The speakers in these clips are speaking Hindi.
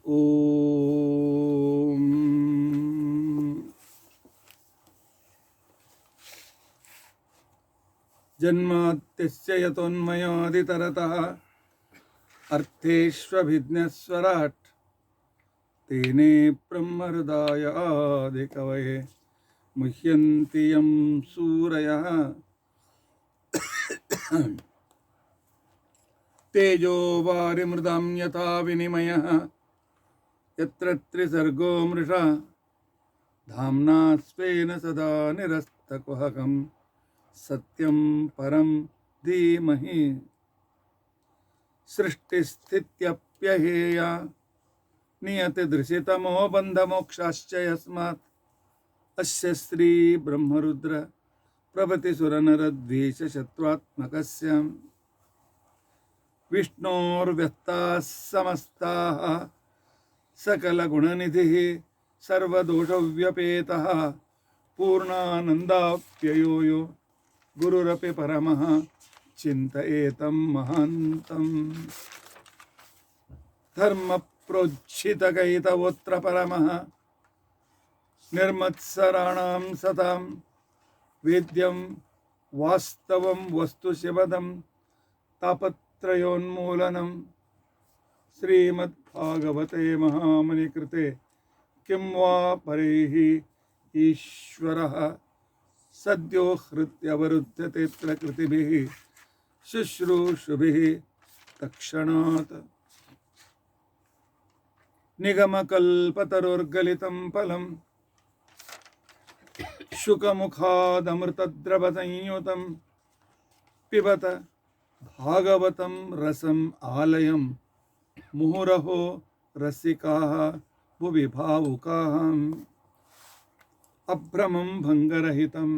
ओम जन्माद्यस्य यतोन्मयादितरतः अर्थेष्वभिज्ञस्वराट् तेने ब्रह्महृदाय आदिकवये मुह्यन्ति यं सूरयः तेजो वारिमृदां यथा विनिमयः यत्र त्रिसर्गो मृषा धाम्ना स्वेन सदा निरस्तकुहकं सत्यं परं धीमहि सृष्टिस्थित्यप्यहेया नियतिदृशितमो बन्धमोक्षाश्च यस्मात् अस्य श्री ब्रह्मरुद्र प्रभृतिसुरनरद्वीषशत्रुत्मकस्य विष्णोर्व्यस्ताः समस्ताः सकलगुणनिधिः सर्वदोषव्यपेतः पूर्णानन्दाप्ययो यो गुरुरपि परमः चिन्तयेतं महान्तम् धर्मप्रोज्झितकैतवोऽत्र परमः निर्मत्सराणां सतां वेद्यं वास्तवं वस्तु शिवदं तापत्रयोन्मूलनं श्रीमद्भागवते महामुनिकृते किं वा परैः ईश्वरः सद्यो हृत्यवरुध्यते प्रकृतिभिः शुश्रूषुभिः तत्क्षणात् निगमकल्पतरुर्गलितं फलं शुकमुखादमृतद्रवसंयुतं पिबत भागवतं रसम् आलयं मुहुरहो रसिकाः भुवि भावुकाः अभ्रमं भङ्गरहितम्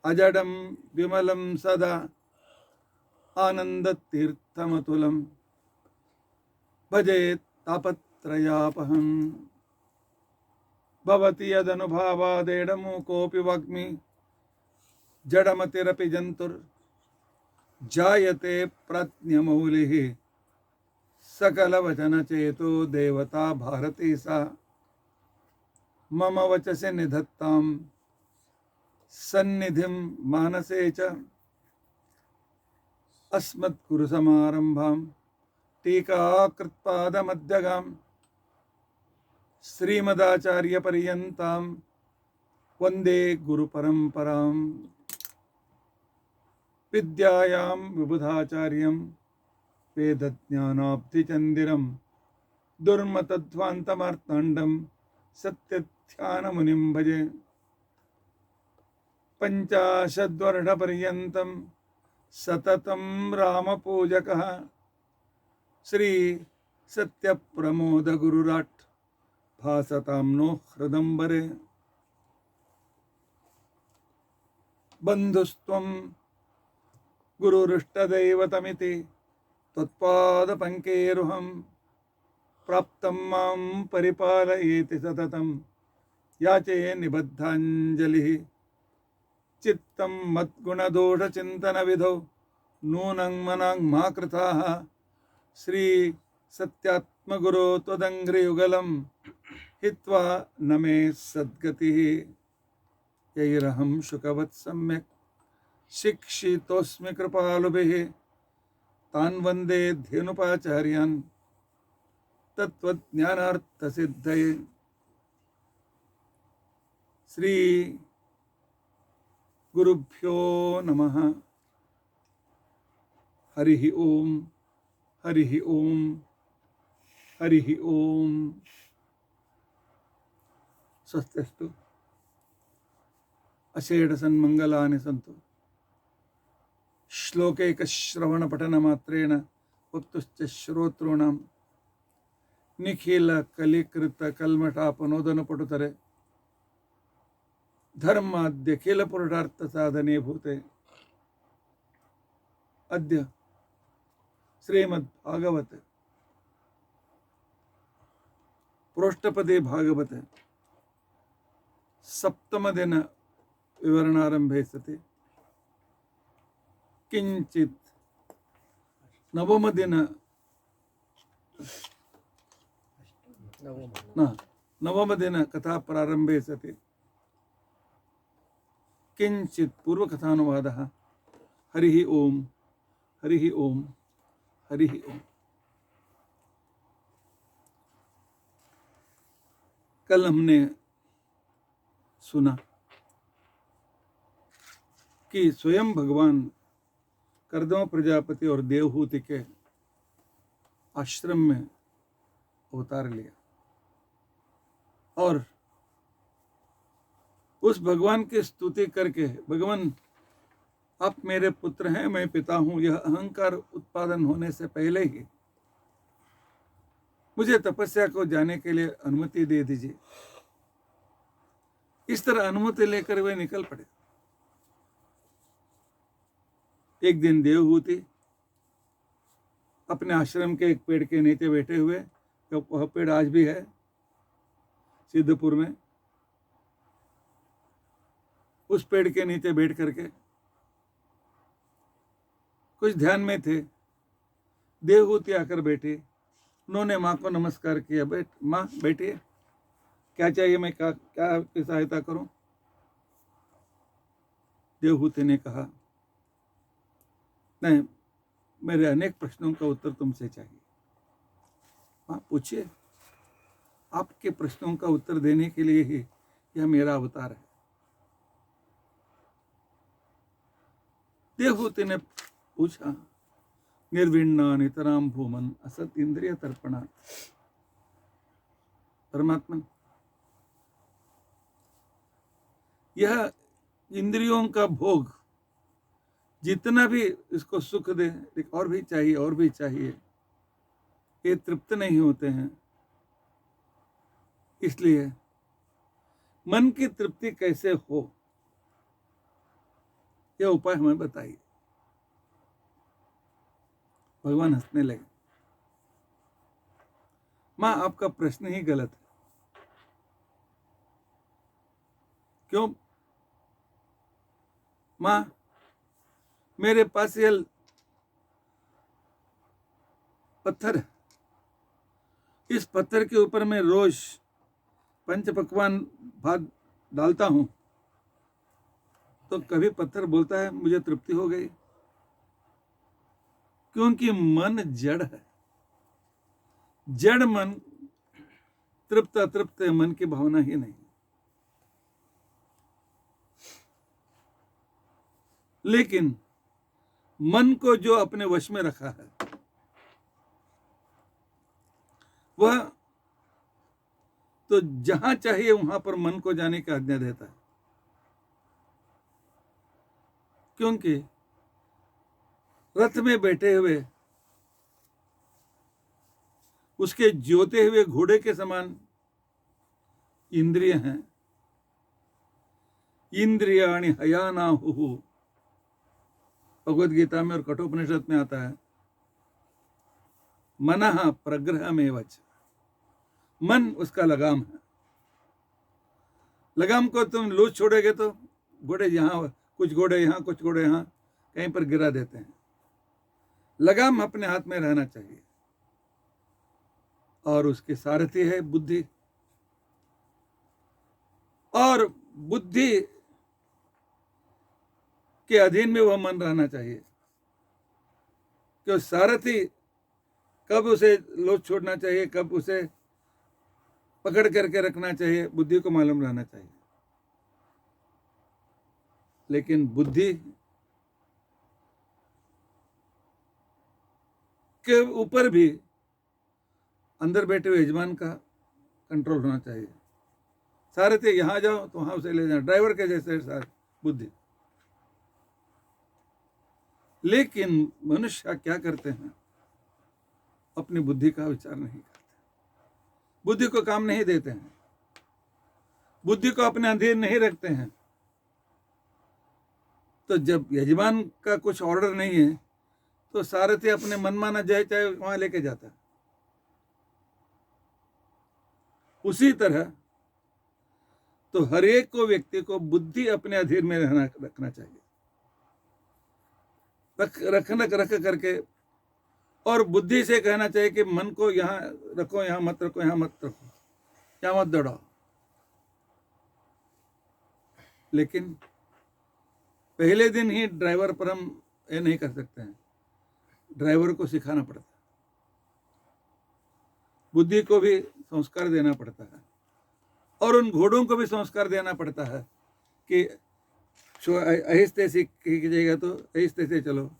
अजडं विमलं सदा आनन्दतीर्थमतुलं भजे तापत्रयापहम् भवति यदनुभावादेडमूकोऽपि वाग्मी जडमतिरपि जन्तुर्जायते प्रज्ञमौलिः सकलवचनचेतो देवता भारती सा मम वचसि निधत्तां सन्निधिं मानसे च अस्मद्गुरुसमारम्भां टीकाकृत्पादमध्यगां श्रीमदाचार्यपर्यन्तां वन्दे गुरुपरम्परां विद्यायां विबुधाचार्यं वेदज्ञानाब्धिचन्दिरं दुर्मतध्वान्तमार्ताण्डं सत्यध्यानमुनिं भजे पञ्चाशद्वर्षपर्यन्तं सततं रामपूजकः श्री सत्यप्रमोदगुरुराट् भासतां नो हृदम्बरे बन्धुस्त्वं गुरुरिष्टदैवतमिति त्वत्पादपङ्केरुहं प्राप्तं मां परिपालयेति सततं याचे निबद्धाञ्जलिः चित्तं मद्गुणदोषचिन्तनविधौ नूनं मनां मा कृताः श्री सत्यात्मगुरो त्वदङ्घ्रियुगलं हित्वा न मे सद्गतिः यैरहं शुकवत् सम्यक् शिक्षितोऽस्मि कृपालुभिः तान् वन्दे धेनुपाचार्यान् तत्त्वज्ञानार्थसिद्धये श्री गुरुभ्यो नमः हरिः ओम हरिः ओम हरिः ओम स्वस्तिस्तु अषेढसन्मङ्गलानि सन्तु श्लोकैकश्रवणपठनमात्रेण वक्तुश्च श्रोतॄणां निखिलकलिकृतकल्मषापनोदनपटुतरे धर्माद्यखिलपुरुषार्थसाधने भूते अद्य श्रीमद्भागवते प्रोष्ठपदे भागवते सप्तमदिन विवरणारंभे सति किंचित नवमदिन न नवमदिन कथा प्रारंभे सति किंचित पूर्वकथानुवादः। हरिः ओम हरिः ओम हरिः ओम। कल हमने सुना कि स्वयं भगवान कर्दम प्रजापति और देवहूति के आश्रम में अवतार लिया और उस भगवान की स्तुति करके, भगवान आप मेरे पुत्र हैं, मैं पिता हूं, यह अहंकार उत्पादन होने से पहले ही मुझे तपस्या को जाने के लिए अनुमति दे दीजिए। इस तरह अनुमति लेकर वे निकल पड़े। एक दिन देवहूति अपने आश्रम के एक पेड़ के नीचे बैठे हुए, तो वह पेड़ आज भी है सिद्धपुर में, उस पेड़ के नीचे बैठ करके कुछ ध्यान में थे। देवहूति आकर बैठी, उन्होंने माँ को नमस्कार किया। माँ बैठिए, क्या चाहिए, मैं क्या आपकी सहायता करूं? देवहूति ने कहा, नहीं, मेरे अनेक प्रश्नों का उत्तर तुमसे चाहिए। माँ पूछिए, आपके प्रश्नों का उत्तर देने के लिए ही यह मेरा अवतार है। देवहूति ने पूछा, निर्विण्णा नितराम भूमन असत इंद्रिय तर्पणा। परमात्मा, यह इंद्रियों का भोग जितना भी इसको सुख दे, और भी चाहिए और भी चाहिए, ये तृप्त नहीं होते हैं। इसलिए मन की तृप्ति कैसे हो, यह उपाय हमें बताइए। भगवान हंसने लगे। मां, आपका प्रश्न ही गलत है। क्यों? मां, मेरे पास ये पत्थर है, इस पत्थर के ऊपर मैं रोज पंच पकवान भात डालता हूं, तो कभी पत्थर बोलता है मुझे तृप्ति हो गई? क्योंकि मन जड़ है। जड़ मन तृप्त अतृप्त मन की भावना ही नहीं। लेकिन मन को जो अपने वश में रखा है, वह तो जहां चाहिए वहां पर मन को जाने की आज्ञा देता है। क्योंकि रथ में बैठे हुए उसके जोते हुए घोड़े के समान इंद्रिय हैं। इंद्रियाणि हयानाहुः, भगवद गीता में और कठोपनिषद में आता है, मनः प्रग्रहमेवच, मन उसका लगाम है। लगाम को तुम लूज छोड़ोगे तो घोड़े यहाँ, कुछ घोड़े यहाँ, कुछ घोड़े यहाँ, कहीं पर गिरा देते हैं। लगाम अपने हाथ में रहना चाहिए। और उसके सारथी है बुद्धि, और बुद्धि के अधीन में वह मन रहना चाहिए। क्यों? सारथी कब उसे लोच छोड़ना चाहिए, कब उसे पकड़ करके रखना चाहिए, बुद्धि को मालूम रहना चाहिए। लेकिन बुद्धि के ऊपर भी अंदर बैठे हुए यजमान का कंट्रोल होना चाहिए। सारथी यहां जाओ तो वहां उसे ले जाओ, ड्राइवर के जैसे साथ बुद्धि। लेकिन मनुष्य क्या करते हैं? अपनी बुद्धि का विचार नहीं करते, बुद्धि को काम नहीं देते हैं, बुद्धि को अपने अधीन नहीं रखते हैं। तो जब यजमान का कुछ ऑर्डर नहीं है तो सारथी अपने मनमाना जाए चाहे वहां लेके जाता है। उसी तरह तो हर एक को व्यक्ति को बुद्धि अपने अधीन में रखना चाहिए, रख करके, और बुद्धि से कहना चाहिए कि मन को यहाँ रखो, यहाँ मत रखो, यहाँ मत रखो। या मत दौड़ाओ। लेकिन पहले दिन ही ड्राइवर पर हम ये नहीं कर सकते हैं, ड्राइवर को सिखाना पड़ता है, बुद्धि को भी संस्कार देना पड़ता है, और उन घोड़ों को भी संस्कार देना पड़ता है कि आहिस्ते से खींचेगा तो आहिस्ते से चलो,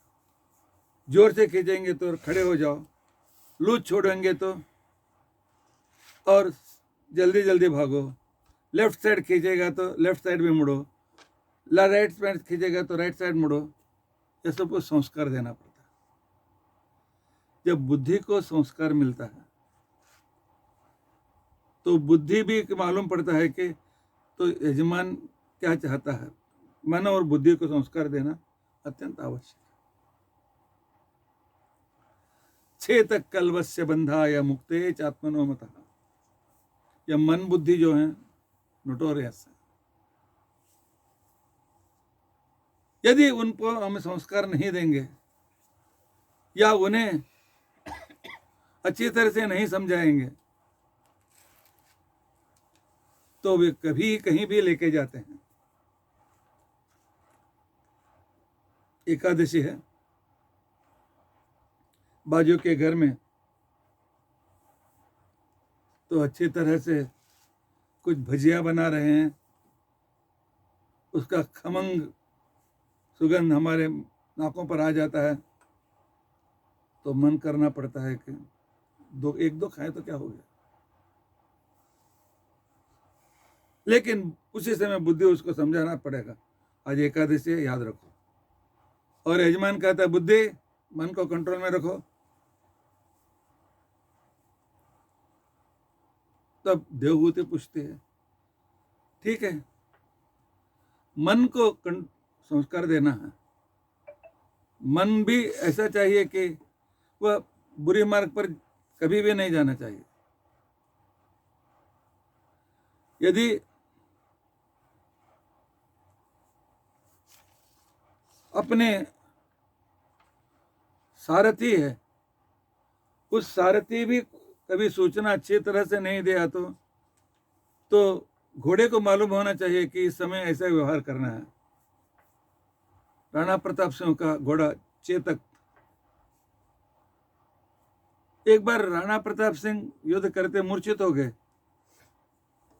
जोर से खींचेंगे तो खड़े हो जाओ, लूज छोड़ेंगे तो और जल्दी जल्दी भागो, लेफ्ट साइड खींचेगा तो लेफ्ट साइड भी मुड़ो, राइट साइड खींचेगा तो राइट साइड मुड़ो। ये सबको संस्कार देना पड़ता है। जब बुद्धि को संस्कार मिलता है तो बुद्धि भी मालूम पड़ता है कि तो यजमान क्या चाहता है। मन और बुद्धि को संस्कार देना अत्यंत आवश्यक है। छेतक कल्वस्य बंधाय मुक्ते चात्मनो मतः। यह मन बुद्धि जो है नोटोरियस है। यदि उनको हम संस्कार नहीं देंगे या उन्हें अच्छी तरह से नहीं समझाएंगे तो वे कभी कहीं भी लेके जाते हैं। एकादशी है, बाजू के घर में तो अच्छी तरह से कुछ भजिया बना रहे हैं, उसका खमंग सुगंध हमारे नाकों पर आ जाता है तो मन करना पड़ता है कि एक दो खाए तो क्या हो गया। लेकिन उसी समय बुद्धि उसको समझाना पड़ेगा, आज एकादशी है, याद रखो। और यजमान कहता है बुद्धि मन को कंट्रोल में रखो। तब देवहूति पूछते हैं ठीक है, मन को संस्कार देना है, मन भी ऐसा चाहिए कि वह बुरी मार्ग पर कभी भी नहीं जाना चाहिए। यदि अपने सारथी है, उस सारथी भी कभी सूचना अच्छी तरह से नहीं दिया तो घोड़े को मालूम होना चाहिए कि इस समय ऐसा व्यवहार करना है। राणा प्रताप सिंह का घोड़ा चेतक, एक बार राणा प्रताप सिंह युद्ध करते मूर्छित हो गए,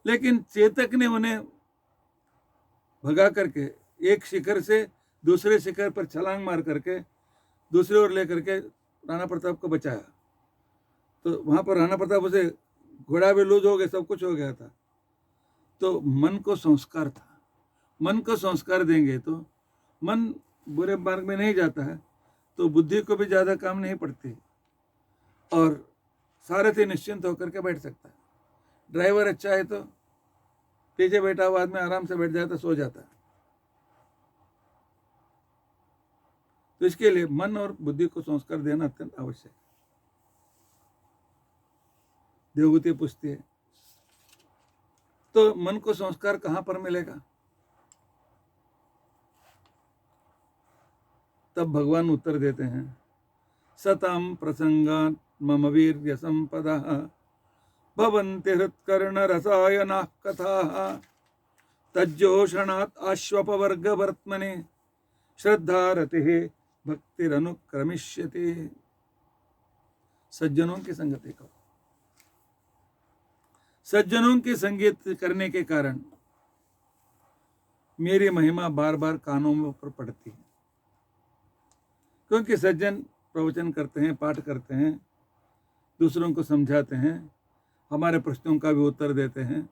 लेकिन चेतक ने उन्हें भगा करके एक शिखर से दूसरे शिखर पर छलांग मार करके दूसरी ओर लेकर के राणा प्रताप को बचाया। तो वहां पर राणा प्रताप उसे घोड़ा भी लूज हो गया, सब कुछ हो गया था। तो मन को संस्कार था, मन को संस्कार देंगे तो मन बुरे मार्ग में नहीं जाता है, तो बुद्धि को भी ज्यादा काम नहीं पड़ती और सारथी निश्चिंत होकर के बैठ सकता है। ड्राइवर अच्छा है तो पीछे बैठा हुआ आदमी आराम से बैठ जाता, सो जाता है। तो इसके लिए मन और बुद्धि को संस्कार देना अत्यंत आवश्यक है। देवहूति पूछती है तो मन को संस्कार कहां पर मिलेगा? तब भगवान उत्तर देते हैं, सताम प्रसंगात् मम वीर्य संपदा भवन्ति हृत्कर्ण रसायना कथा तज्जोषणात् आश्वपवर्गवर्त्मने श्रद्धा रतिः भक्तिरनुक्रमिष्यति। सज्जनों की संगति करो। सज्जनों की संगत करने के कारण मेरी महिमा बार बार कानों में ऊपर पड़ती है, क्योंकि सज्जन प्रवचन करते हैं, पाठ करते हैं, दूसरों को समझाते हैं, हमारे प्रश्नों का भी उत्तर देते हैं।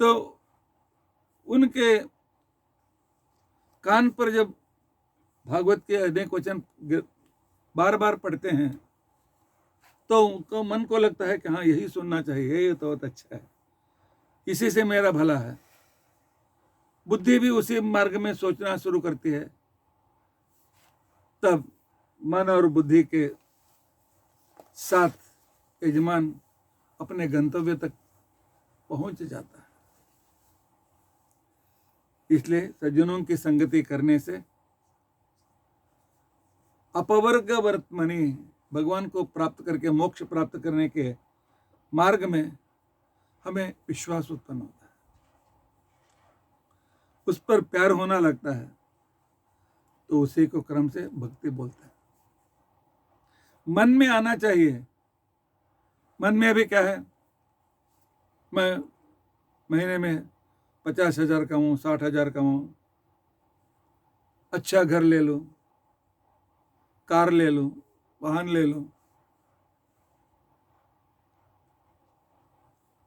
तो उनके कान पर जब भागवत के अनेक वचन बार बार पढ़ते हैं तो उनको मन को लगता है कि हाँ यही सुनना चाहिए, ये तो बहुत अच्छा है, इसी से मेरा भला है। बुद्धि भी उसी मार्ग में सोचना शुरू करती है। तब मन और बुद्धि के साथ यजमान अपने गंतव्य तक पहुंच जाता है। इसलिए सज्जनों की संगति करने से अपवर्ग वर्त्मनि, भगवान को प्राप्त करके मोक्ष प्राप्त करने के मार्ग में हमें विश्वास उत्पन्न होता है, उस पर प्यार होना लगता है, तो उसी को क्रम से भक्ति बोलते हैं। मन में आना चाहिए। मन में अभी क्या है, मैं महीने में 50,000 कमाऊं, 60,000 कमाऊं, अच्छा घर ले लूं, कार ले लूं, वाहन ले लूं।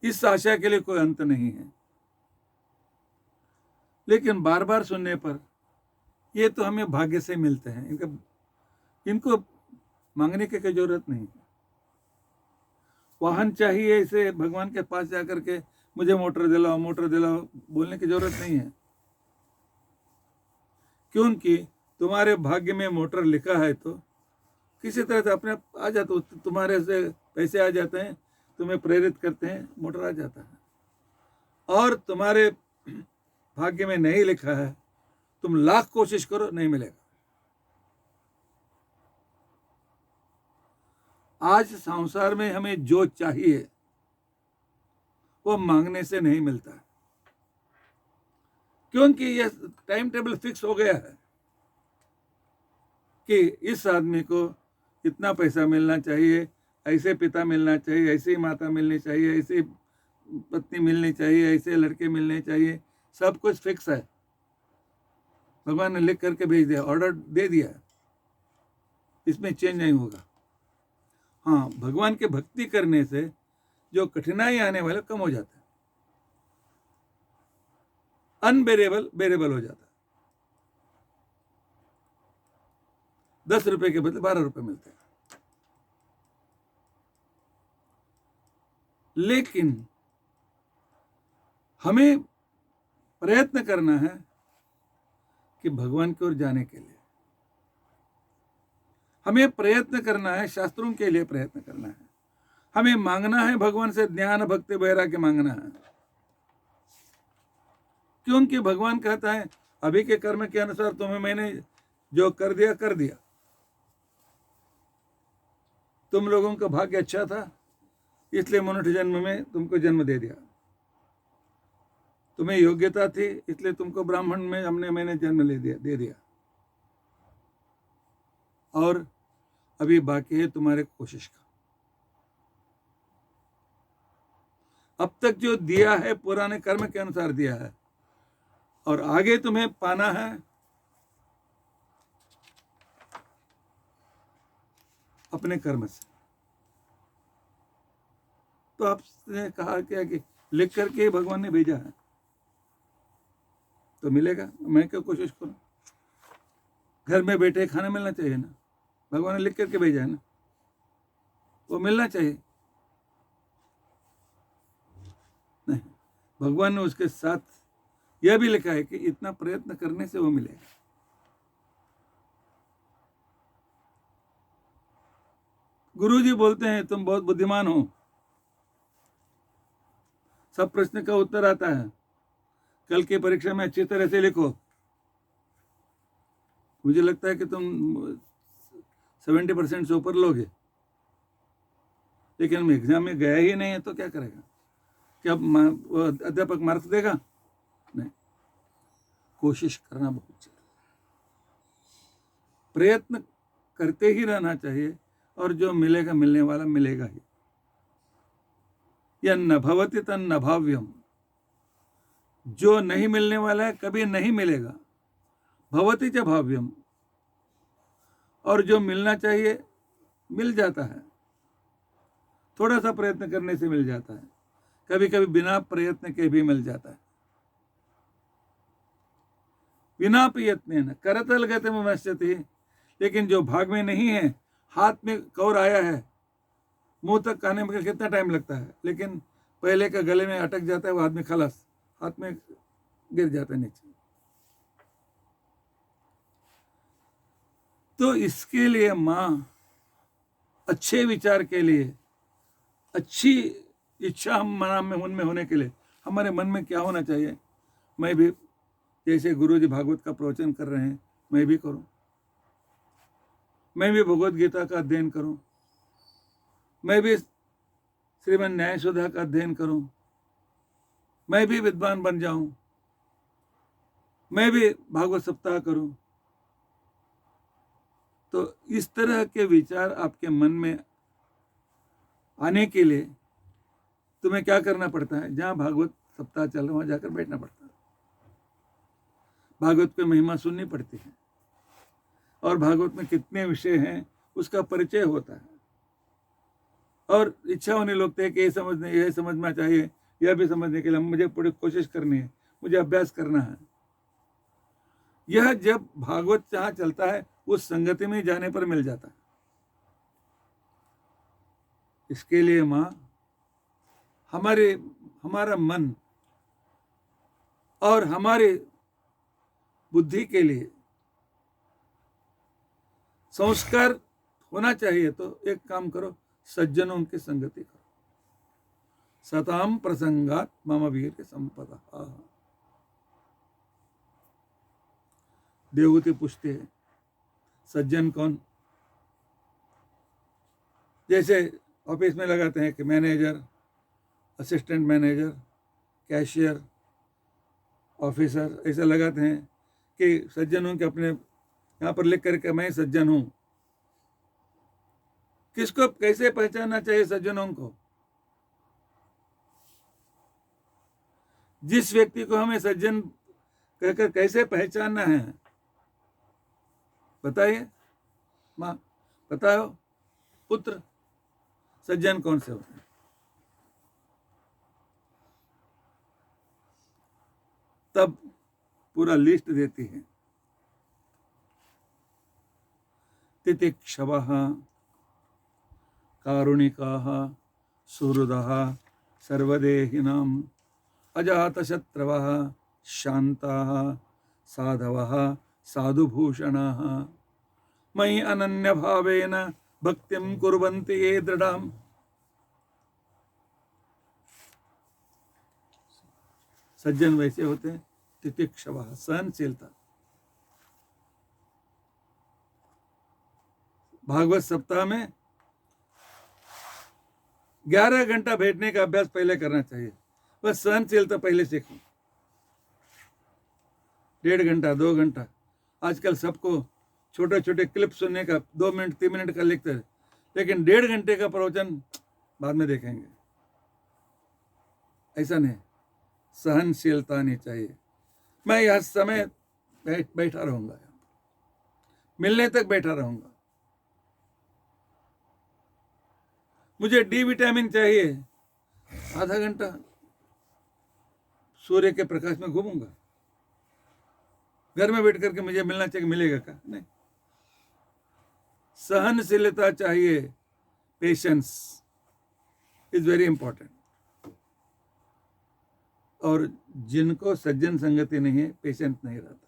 इस आशा के लिए कोई अंत नहीं है। लेकिन बार बार सुनने पर ये तो हमें भाग्य से मिलते हैं, इनको मांगने की कोई जरूरत नहीं। वाहन चाहिए, इसे भगवान के पास जाकर के मुझे मोटर दिलाओ, मोटर दिलाओ बोलने की जरूरत नहीं है, क्योंकि तुम्हारे भाग्य में मोटर लिखा है तो किसी तरह से अपने आप आ जाता है, तुम्हारे से पैसे आ जाते हैं, तुम्हें प्रेरित करते हैं, मोटर आ जाता है। और तुम्हारे भाग्य में नहीं लिखा है, तुम लाख कोशिश करो, नहीं मिलेगा। आज संसार में हमें जो चाहिए वो मांगने से नहीं मिलता, क्योंकि यह टाइम टेबल फिक्स हो गया है कि इस आदमी को इतना पैसा मिलना चाहिए, ऐसे पिता मिलना चाहिए, ऐसी माता मिलनी चाहिए, ऐसी पत्नी मिलनी चाहिए, ऐसे लड़के मिलने चाहिए। सब कुछ फिक्स है, भगवान ने लिख करके भेज दिया, ऑर्डर दे दिया, इसमें चेंज नहीं होगा। हाँ, भगवान की भक्ति करने से जो कठिनाई आने वाले कम हो जाता है, अनबेरेबल बेरेबल हो जाता है। 10 रुपए के बदले 12 रुपए मिलते हैं। लेकिन हमें प्रयत्न करना है कि भगवान की ओर जाने के लिए हमें प्रयत्न करना है, शास्त्रों के लिए प्रयत्न करना है। हमें मांगना है भगवान से ज्ञान भक्ति वैराग्य मांगना है, क्योंकि भगवान कहता है अभी के कर्म के अनुसार तुम्हें मैंने जो कर दिया कर दिया। तुम लोगों का भाग्य अच्छा था, इसलिए मनुष्य जन्म में तुमको जन्म दे दिया। तुम्हें योग्यता थी, इसलिए तुमको ब्राह्मण में मैंने जन्म दे दिया। और अभी बाकी है तुम्हारे कोशिश का। अब तक जो दिया है पुराने कर्म के अनुसार दिया है, और आगे तुम्हें पाना है अपने कर्म से। तो आपने कहा क्या कि लिख करके भगवान ने भेजा है तो मिलेगा, मैं क्या कोशिश करूं? घर में बैठे खाना मिलना चाहिए ना, भगवान ने लिख करके भेजा है ना, वो मिलना चाहिए। नहीं, भगवान ने उसके साथ यह भी लिखा है कि इतना प्रयत्न करने से वो मिलेगा। गुरुजी बोलते हैं तुम बहुत बुद्धिमान हो, सब प्रश्न का उत्तर आता है, कल की परीक्षा में अच्छी तरह से लिखो। मुझे लगता है कि तुम 70% से ऊपर लोगे, लेकिन एग्जाम में गया ही नहीं है तो क्या करेगा? क्या अध्यापक मार्क्स देगा? नहीं, कोशिश करना बहुत चाहिए, प्रयत्न करते ही रहना चाहिए, और जो मिलेगा मिलने वाला मिलेगा ही। यन्न भवति तन्न भाव्यम, जो नहीं मिलने वाला है कभी नहीं मिलेगा। भवति च भाव्यम, और जो मिलना चाहिए मिल जाता है, थोड़ा सा प्रयत्न करने से मिल जाता है, कभी कभी बिना प्रयत्न के भी मिल जाता है। बिना प्रयत्न करतल गतिमश्यति, लेकिन जो भाग में नहीं है, हाथ में कौर आया है, मुंह तक खाने में कितना टाइम लगता है, लेकिन पहले का गले में अटक जाता है, वो आदमी खलास, हाथ में गिर जाता है नीचे। तो इसके लिए माँ अच्छे विचार के लिए, अच्छी इच्छा हम उनमें होने के लिए हमारे मन में क्या होना चाहिए? मैं भी जैसे गुरुजी भागवत का प्रवचन कर रहे हैं, मैं भी करूं, मैं भी भगवत गीता का अध्ययन करूं, मैं भी श्रीमद् न्याय सुधा का अध्ययन करूं, मैं भी विद्वान बन जाऊं, मैं भी भागवत सप्ताह करूं। तो इस तरह के विचार आपके मन में आने के लिए तुम्हें क्या करना पड़ता है? जहां भागवत सप्ताह चल रहा वहां जाकर बैठना पड़ता है, भागवत की महिमा सुननी पड़ती है, और भागवत में कितने विषय हैं उसका परिचय होता है। और इच्छा होने लगती है कि यह समझना चाहिए, यह भी समझने के लिए मुझे पूरी कोशिश करनी है, मुझे अभ्यास करना है। यह जब भागवत जहां चलता है उस संगति में जाने पर मिल जाता है। इसके लिए माँ हमारा मन और हमारे बुद्धि के लिए संस्कार होना चाहिए। तो एक काम करो, सज्जनों की संगति करो। सताम प्रसंगात मम वीर संपदा। देवहूति पूछते हैं सज्जन कौन? जैसे ऑफिस में लगाते हैं कि manager, assistant manager, cashier, officer, ऐसा लगाते हैं कि सज्जनों के अपने यहाँ पर लिख करके मैं सज्जन हूं। किसको कैसे पहचानना चाहिए सज्जनों को? जिस व्यक्ति को हमें सज्जन कहकर कैसे पहचानना है बताइए माँ, बताओ पुत्र, सज्जन कौन से होते हैं? तब पूरा लिस्ट देती है। तितिक्षवः, कारुणिकाः, सुहृदः, सर्वदेहिनाम्, अजातशत्रवः, शान्ताः, साधवः, साधुभूषणाः, मयि अनन्यभावेन भक्तिं कुर्वन्ति ये दृढाम्। सज्जन वैसे होते हैं, तितिक्षवः, सहनशीलता। भागवत सप्ताह में 11 घंटा बैठने का अभ्यास पहले करना चाहिए। बस सहनशीलता पहले सीखो। 1.5 घंटा 2 घंटा, आजकल सबको छोटे छोटे क्लिप सुनने का 2 मिनट 3 मिनट का लिखते हैं, लेकिन 1.5 घंटे का प्रवचन बाद में देखेंगे। ऐसा नहीं, सहनशीलता नहीं चाहिए। मैं यह समय बैठा रहूंगा, मिलने तक बैठा रहूंगा। मुझे डी विटामिन चाहिए, आधा घंटा सूर्य के प्रकाश में घूमूंगा। घर में बैठ करके मुझे मिलना चाहिए, मिलेगा क्या? नहीं। सहनशीलता चाहिए, पेशेंस इज वेरी इंपॉर्टेंट। और जिनको सज्जन संगति नहीं है, पेशेंट नहीं रहता।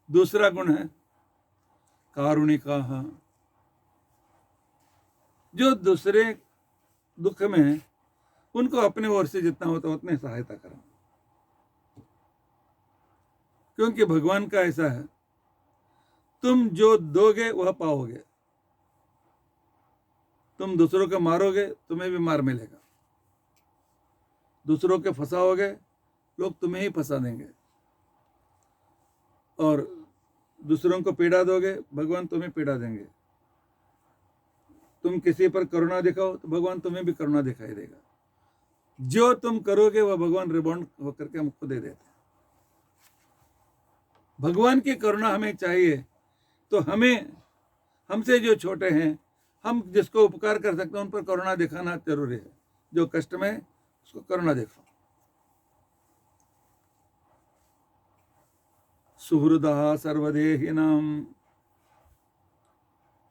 दूसरा गुण है कारुणिकाः, जो दूसरे दुख में है उनको अपने ओर से जितना होता है उतने सहायता करें। क्योंकि भगवान का ऐसा है, तुम जो दोगे वह पाओगे। तुम दूसरों को मारोगे, तुम्हें भी मार मिलेगा। दूसरों के फंसाओगे, लोग तुम्हें ही फंसा देंगे। और दूसरों को पीड़ा दोगे, भगवान तुम्हें पीड़ा देंगे। तुम किसी पर करुणा दिखाओ तो भगवान तुम्हें भी करुणा दिखाई देगा। जो तुम करोगे वह भगवान रिबॉन्ड होकर के हमको दे देते हैं। भगवान की करुणा हमें चाहिए, तो हमें, हमसे जो छोटे हैं, हम जिसको उपकार कर सकते हैं उन पर करुणा दिखाना जरूरी है। जो कष्ट में उसको करुणा दिखाओ। सुहृदः सर्वदेहिनां,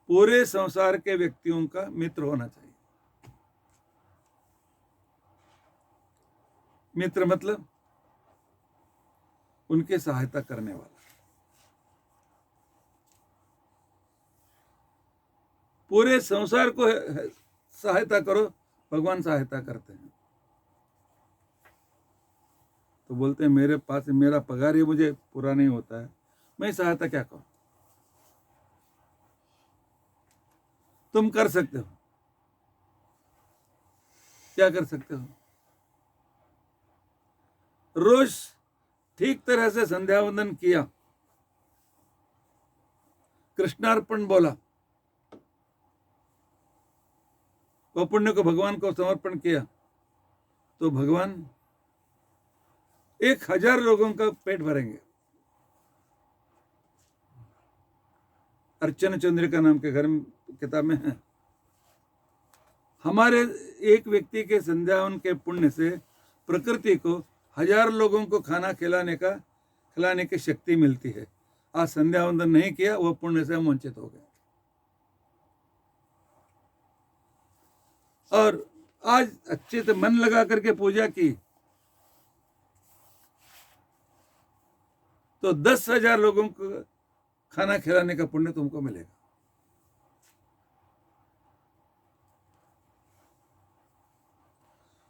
पूरे संसार के व्यक्तियों का मित्र होना चाहिए। मित्र मतलब उनके सहायता करने वाला। पूरे संसार को सहायता करो, भगवान सहायता करते हैं। तो बोलते हैं मेरे पास मेरा पगार ही मुझे पूरा नहीं होता है, मैं सहायता क्या करूं? तुम कर सकते हो। क्या कर सकते हो? रोज ठीक तरह से संध्या वंदन किया, कृष्णार्पण बोला, वो पुण्य को भगवान को समर्पण किया, तो भगवान 1000 लोगों का पेट भरेंगे। अर्चन चंद्रिका नाम के घर में किताब में है। हमारे एक व्यक्ति के संध्यावन के पुण्य से प्रकृति को 1000 लोगों को खाना खिलाने की शक्ति मिलती है। आज संध्या वंदन नहीं किया, वो पुण्य से हम वंचित हो गए। और आज अच्छे से मन लगा करके पूजा की तो 10,000 लोगों को खाना खिलाने का पुण्य तुमको मिलेगा।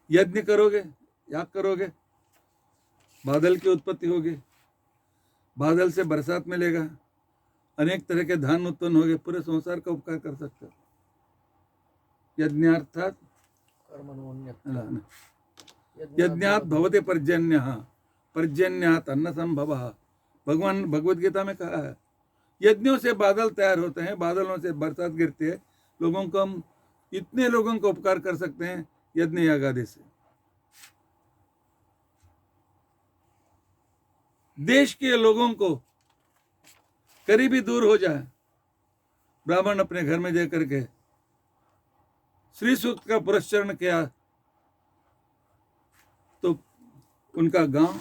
यज्ञ करोगे, याग करोगे, बादल की उत्पत्ति होगी, बादल से बरसात मिलेगा, अनेक तरह के धान उत्पन्न होंगे, पूरे संसार का उपकार कर सकते हो। यज्ञार्थात यज्ञात भवते पर्जन्यः, पर्जन्यात अन्न संभवः। भगवान भगवत गीता में कहा है, यज्ञों से बादल तैयार होते हैं, बादलों से बरसात गिरती है, लोगों को हम इतने लोगों को उपकार कर सकते हैं यज्ञ याग आदि से। देश के लोगों को करीबी दूर हो जाए, ब्राह्मण अपने घर में जाकर के श्री सूक्त का पुरस्चरण किया तो उनका गांव,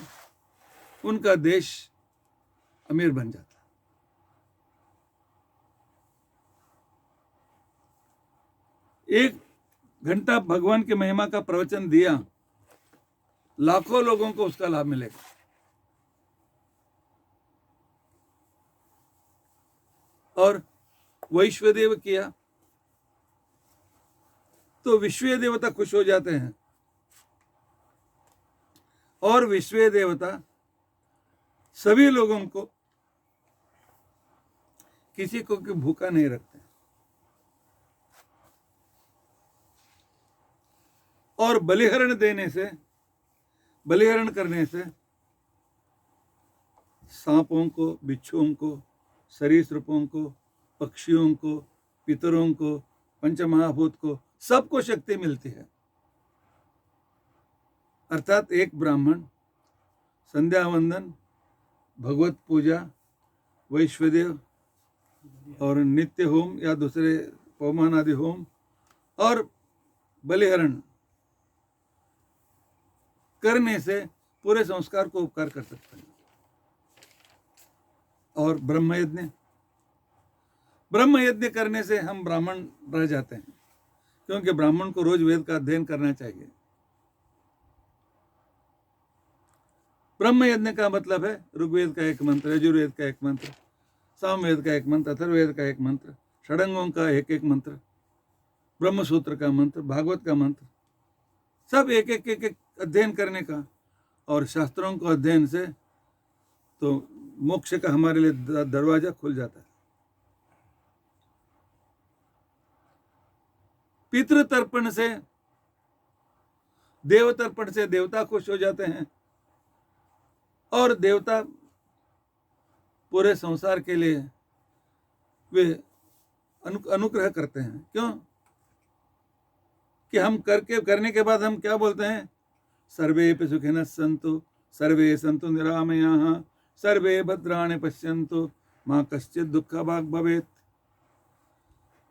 उनका देश अमीर बन जाता। 1 घंटा भगवान की महिमा का प्रवचन दिया, लाखों लोगों को उसका लाभ मिलेगा। और वैश्वदेव किया तो विश्व देवता खुश हो जाते हैं, और विश्व देवता सभी लोगों को, किसी को भूखा नहीं रखते। और बलिहरण करने से सांपों को, बिच्छुओं को, सरीसृपों को, पक्षियों को, पितरों को, पंचमहाभूत को, सबको शक्ति मिलती है। अर्थात एक ब्राह्मण संध्या वंदन, भगवत पूजा, वैश्वदेव और नित्य होम या दूसरे पवमान आदि होम और बलिहरण करने से पूरे संस्कार को उपकार कर सकते हैं। और ब्रह्म यज्ञ करने से हम ब्राह्मण रह जाते हैं, क्योंकि ब्राह्मण को रोज वेद का अध्ययन करना चाहिए। ब्रह्म यज्ञ का मतलब है ऋग्वेद का एक मंत्र, यजुर्वेद का एक मंत्र, सामवेद का एक मंत्र, अथर्ववेद का एक मंत्र, षडंगों का एक मंत्र, ब्रह्म सूत्र का मंत्र, भागवत का मंत्र, सब एक अध्ययन करने का। और शास्त्रों को अध्ययन से तो मोक्ष का हमारे लिए दरवाजा खुल जाता है। पितृतर्पण से, देवतर्पण से देवता खुश हो जाते हैं, और देवता पूरे संसार के लिए वे अनुग्रह करते हैं। क्यों कि हम करने के बाद हम क्या बोलते हैं, सर्वेपि सुखिनः सन्तु सर्वे सन्तु निरामयाः सर्वे भद्राणि पश्यन्तु मां कश्चित् दुःखभाग् भवेत्।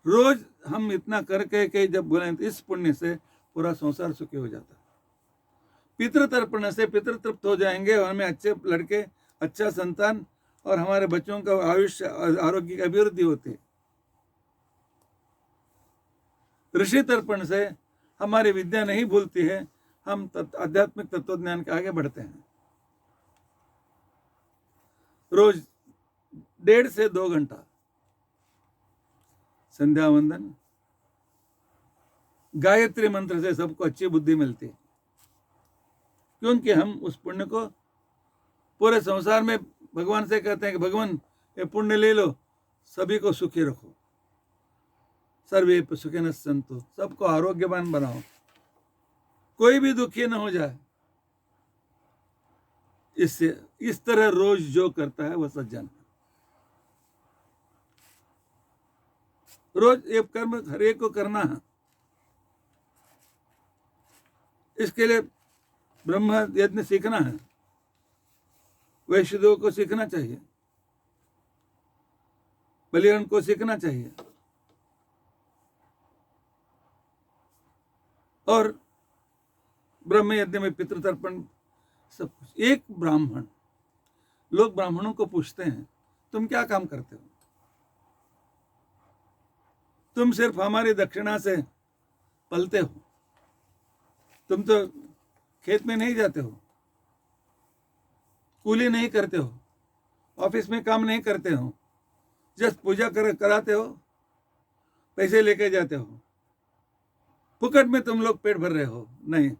रोज हम इतना करके के जब बोले इस पुण्य से पूरा संसार सुखी हो जाता है। पितृतर्पण से पितृ तृप्त हो जाएंगे और हमें अच्छे लड़के, अच्छा संतान और हमारे बच्चों का आयुष्य आरोग्य की अभिवृद्धि होती है। ऋषि तर्पण से हमारी विद्या नहीं भूलती है, हम आध्यात्मिक तत्वज्ञान के आगे बढ़ते हैं। रोज 1.5 से 2 घंटा संध्या वंदन, गायत्री मंत्र से सबको अच्छी बुद्धि मिलती है, क्योंकि हम उस पुण्य को पूरे संसार में भगवान से कहते हैं कि भगवान ये पुण्य ले लो, सभी को सुखी रखो, सर्वे सुखिनः सन्तु, सबको आरोग्यवान बनाओ, कोई भी दुखी न हो जाए। इससे इस तरह रोज जो करता है वह सज्जन है। रोज एक कर्म हर एक को करना है। इसके लिए ब्रह्म यज्ञ सीखना है, वैष्णव को सीखना चाहिए, बलिदान को सीखना चाहिए। और ब्रह्म यज्ञ में पितृतर्पण सब कुछ। एक ब्राह्मण, लोग ब्राह्मणों को पूछते हैं तुम क्या काम करते हो? तुम सिर्फ हमारी दक्षिणा से पलते हो, तुम तो खेत में नहीं जाते हो, कूली नहीं करते हो, ऑफिस में काम नहीं करते हो, जस्ट पूजा कराते हो, पैसे लेके जाते हो, फुकट में तुम लोग पेट भर रहे हो। नहीं,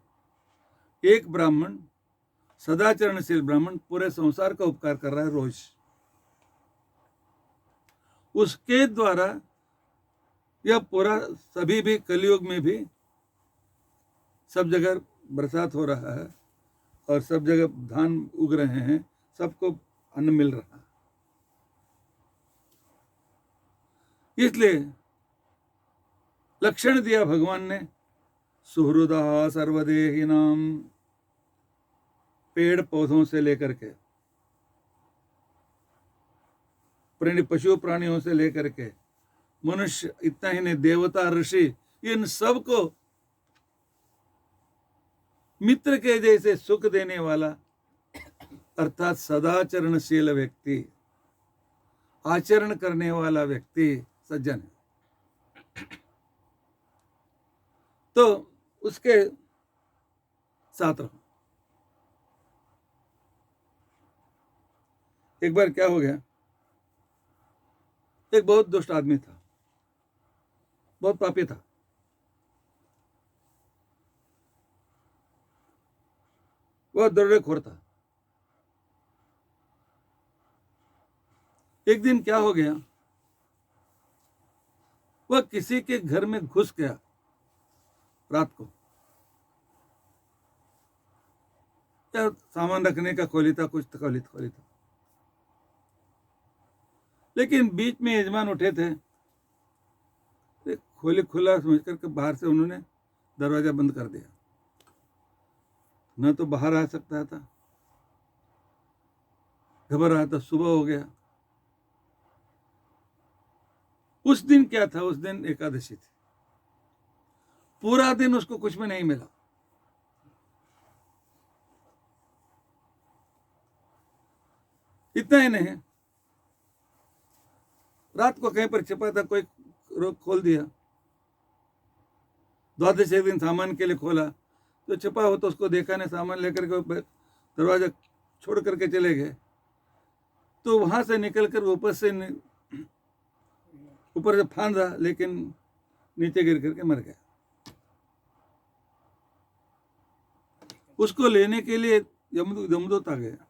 एक ब्राह्मण, सदाचरणशील ब्राह्मण पूरे संसार का उपकार कर रहा है रोज। उसके द्वारा यह पूरा सभी भी कलयुग में भी सब जगह बरसात हो रहा है और सब जगह धान उग रहे हैं, सबको अन्न मिल रहा है। इसलिए लक्षण दिया भगवान ने, सुहृदा सर्वदेहिनाम, पेड़ पौधों से लेकर के, पशु प्राणियों से लेकर के मनुष्य, इतना ही नहीं, देवता ऋषि, इन सब को मित्र के जैसे सुख देने वाला अर्थात सदाचरणशील व्यक्ति, आचरण करने वाला व्यक्ति सज्जन है। तो उसके साथ रहो। एक बार क्या हो गया, एक बहुत दुष्ट आदमी था, बहुत पापी था। वह दरोडेखोर था। एक दिन क्या हो गया, वह किसी के घर में घुस गया रात को। क्या सामान रखने का खोली था, कुछ खोली था, लेकिन बीच में यजमान उठे थे, खोली खुला समझ करके बाहर से उन्होंने दरवाजा बंद कर दिया। न तो बाहर आ सकता था, घबरा रहा था। सुबह हो गया। उस दिन क्या था, उस दिन एकादशी थी। पूरा दिन उसको कुछ भी नहीं मिला। इतना ही नहीं, रात को कहीं पर छिपा था, कोई रोक खोल दिया। द्वादश एक दिन सामान के लिए खोला तो छिपा हो, तो उसको देखा नहीं, सामान लेकर के दरवाजा छोड़ करके चले गए। तो वहां से निकलकर ऊपर से फांदा, लेकिन नीचे गिर करके मर गया। उसको लेने के लिए यमदूत आ गया।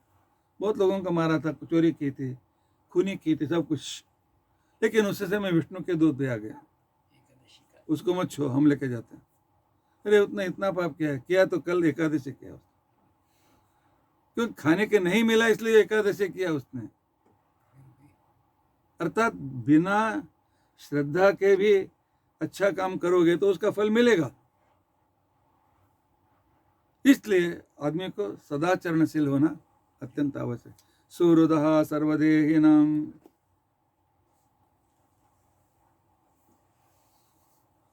बहुत लोगों का मारा था, चोरी की थी, खूनी की थी, सब कुछ। लेकिन उस समय विष्णु के दूत भी आ गया, उसको मत छो, हम लेके जाते हैं। अरे उतना इतना पाप किया तो कल एकादशी किया उसने, क्योंकि खाने के नहीं मिला इसलिए एकादशी किया उसने। अर्थात बिना श्रद्धा के भी अच्छा काम करोगे तो उसका फल मिलेगा। इसलिए आदमी को सदाचरणशील होना अत्यंत आवश्यक। सुहृदः सर्वदेहिनां,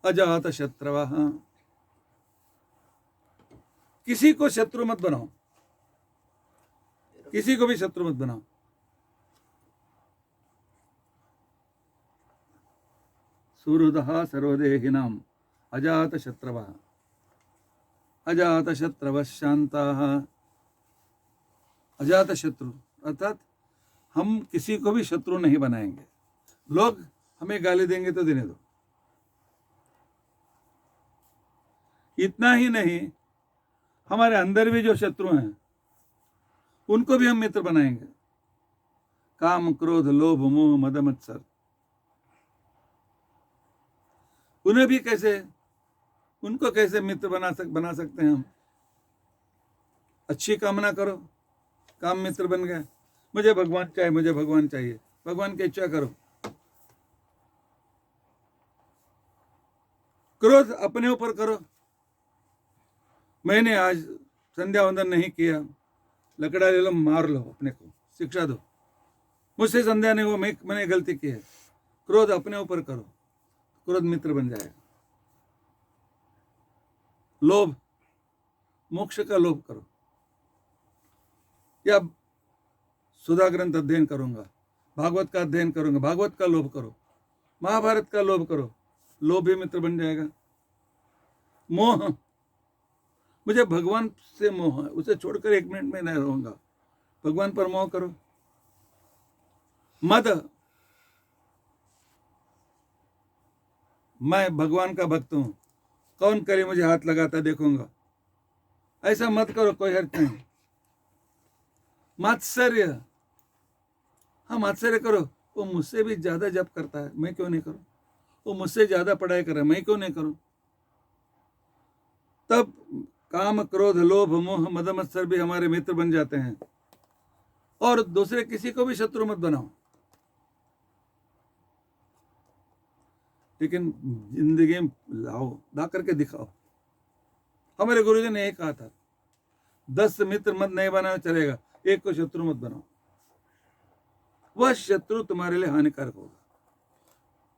अजात शत्रवः, किसी को शत्रु मत बनाओ, किसी को भी शत्रु मत बनाओ। सुहृदः सर्वदेहिनां अजात शत्रवः, अजात शत्रवः शान्ताः। अजात शत्रु अर्थात हम किसी को भी शत्रु नहीं बनाएंगे। लोग हमें गाली देंगे तो देने दो। इतना ही नहीं, हमारे अंदर भी जो शत्रु हैं उनको भी हम मित्र बनाएंगे। काम क्रोध लोभ मोह मद मत्सर, उन्हें भी कैसे, उनको कैसे मित्र बना सकते हैं हम। अच्छी कामना करो, काम मित्र बन गया, मुझे भगवान चाहिए, मुझे भगवान चाहिए। भगवान की इच्छा करो। क्रोध अपने ऊपर करो। मैंने आज संध्या वंदन नहीं किया, लकड़ा ले लो, मार लो, अपने को शिक्षा दो, मुझसे संध्या नहीं हुआ, मैंने गलती की है। क्रोध अपने ऊपर करो, क्रोध मित्र बन जाएगा। लोभ, मोक्ष का लोभ करो, या सुधा ग्रंथ अध्ययन करूंगा, भागवत का अध्ययन करूंगा, भागवत का लोभ करो, महाभारत का लोभ करो, लोभ भी मित्र बन जाएगा। मोह, मुझे भगवान से मोह है, उसे छोड़कर एक मिनट में नहीं रहूंगा, भगवान पर मोह करो। मद, मैं भगवान का भक्त हूं, कौन करे मुझे हाथ लगाता देखूंगा, ऐसा मत करो, कोई हर्ज नहीं। मात्सर्य, हाँ मात्सर्य करो, वो मुझसे भी ज्यादा जप करता है, मैं क्यों नहीं करूं, वो मुझसे ज्यादा पढ़ाई कर रहा है, मैं क्यों नहीं करूं। तब काम, क्रोध, लोभ, मोह, मद, मत्सर भी हमारे मित्र बन जाते हैं। और दूसरे किसी को भी शत्रु मत बनाओ, लेकिन जिंदगी में लाओ, ला करके दिखाओ। हमारे गुरुजी ने यही कहा था, 10 मित्र मत नहीं बनाओ चलेगा, एक को शत्रु मत बनाओ, वह शत्रु तुम्हारे लिए हानिकारक होगा।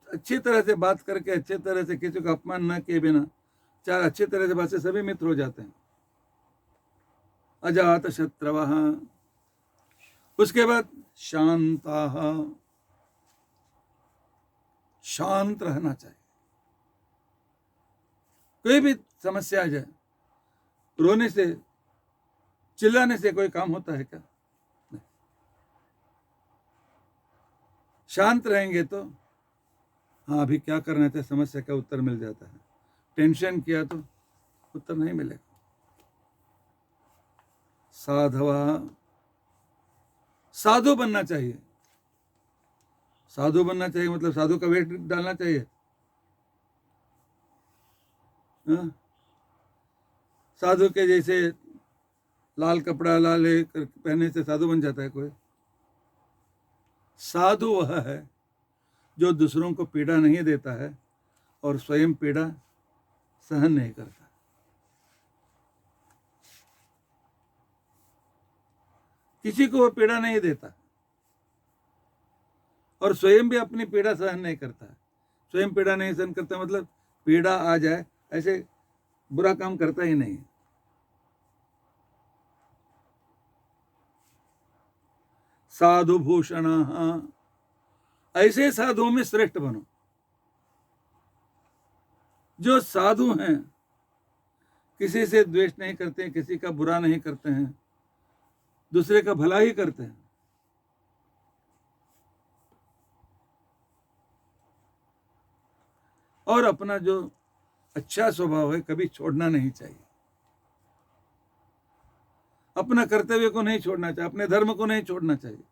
अच्छी तरह से बात करके, अच्छी तरह से, किसी को अपमान न किए बिना, चार अच्छी तरह से बात से सभी मित्र हो जाते हैं। अजात शत्रवः, उसके बाद शांताः, शांत रहना चाहिए। कोई भी समस्या आ जाए, रोने से, चिल्लाने से कोई काम होता है क्या? नहीं। शांत रहेंगे तो हाँ अभी क्या करना चाहिए, समस्या का उत्तर मिल जाता है। टेंशन किया तो उत्तर नहीं मिलेगा। साधवा, साधु बनना चाहिए। साधु बनना चाहिए मतलब साधु का वेश डालना चाहिए। हाँ? साधु के जैसे लाल कपड़ा लाल पहनने से साधु बन जाता है कोई? साधु वह है जो दूसरों को पीड़ा नहीं देता है और स्वयं पीड़ा सहन नहीं करता। किसी को वो पीड़ा नहीं देता और स्वयं भी अपनी पीड़ा सहन नहीं करता। स्वयं पीड़ा नहीं सहन करता मतलब पीड़ा आ जाए ऐसे बुरा काम करता ही नहीं। साधु भूषण, ऐसे साधुओं में श्रेष्ठ बनो। जो साधु हैं किसी से द्वेष नहीं करते हैं, किसी का बुरा नहीं करते हैं, दूसरे का भला ही करते हैं। और अपना जो अच्छा स्वभाव है कभी छोड़ना नहीं चाहिए। अपना कर्तव्य को नहीं छोड़ना चाहिए, अपने धर्म को नहीं छोड़ना चाहिए।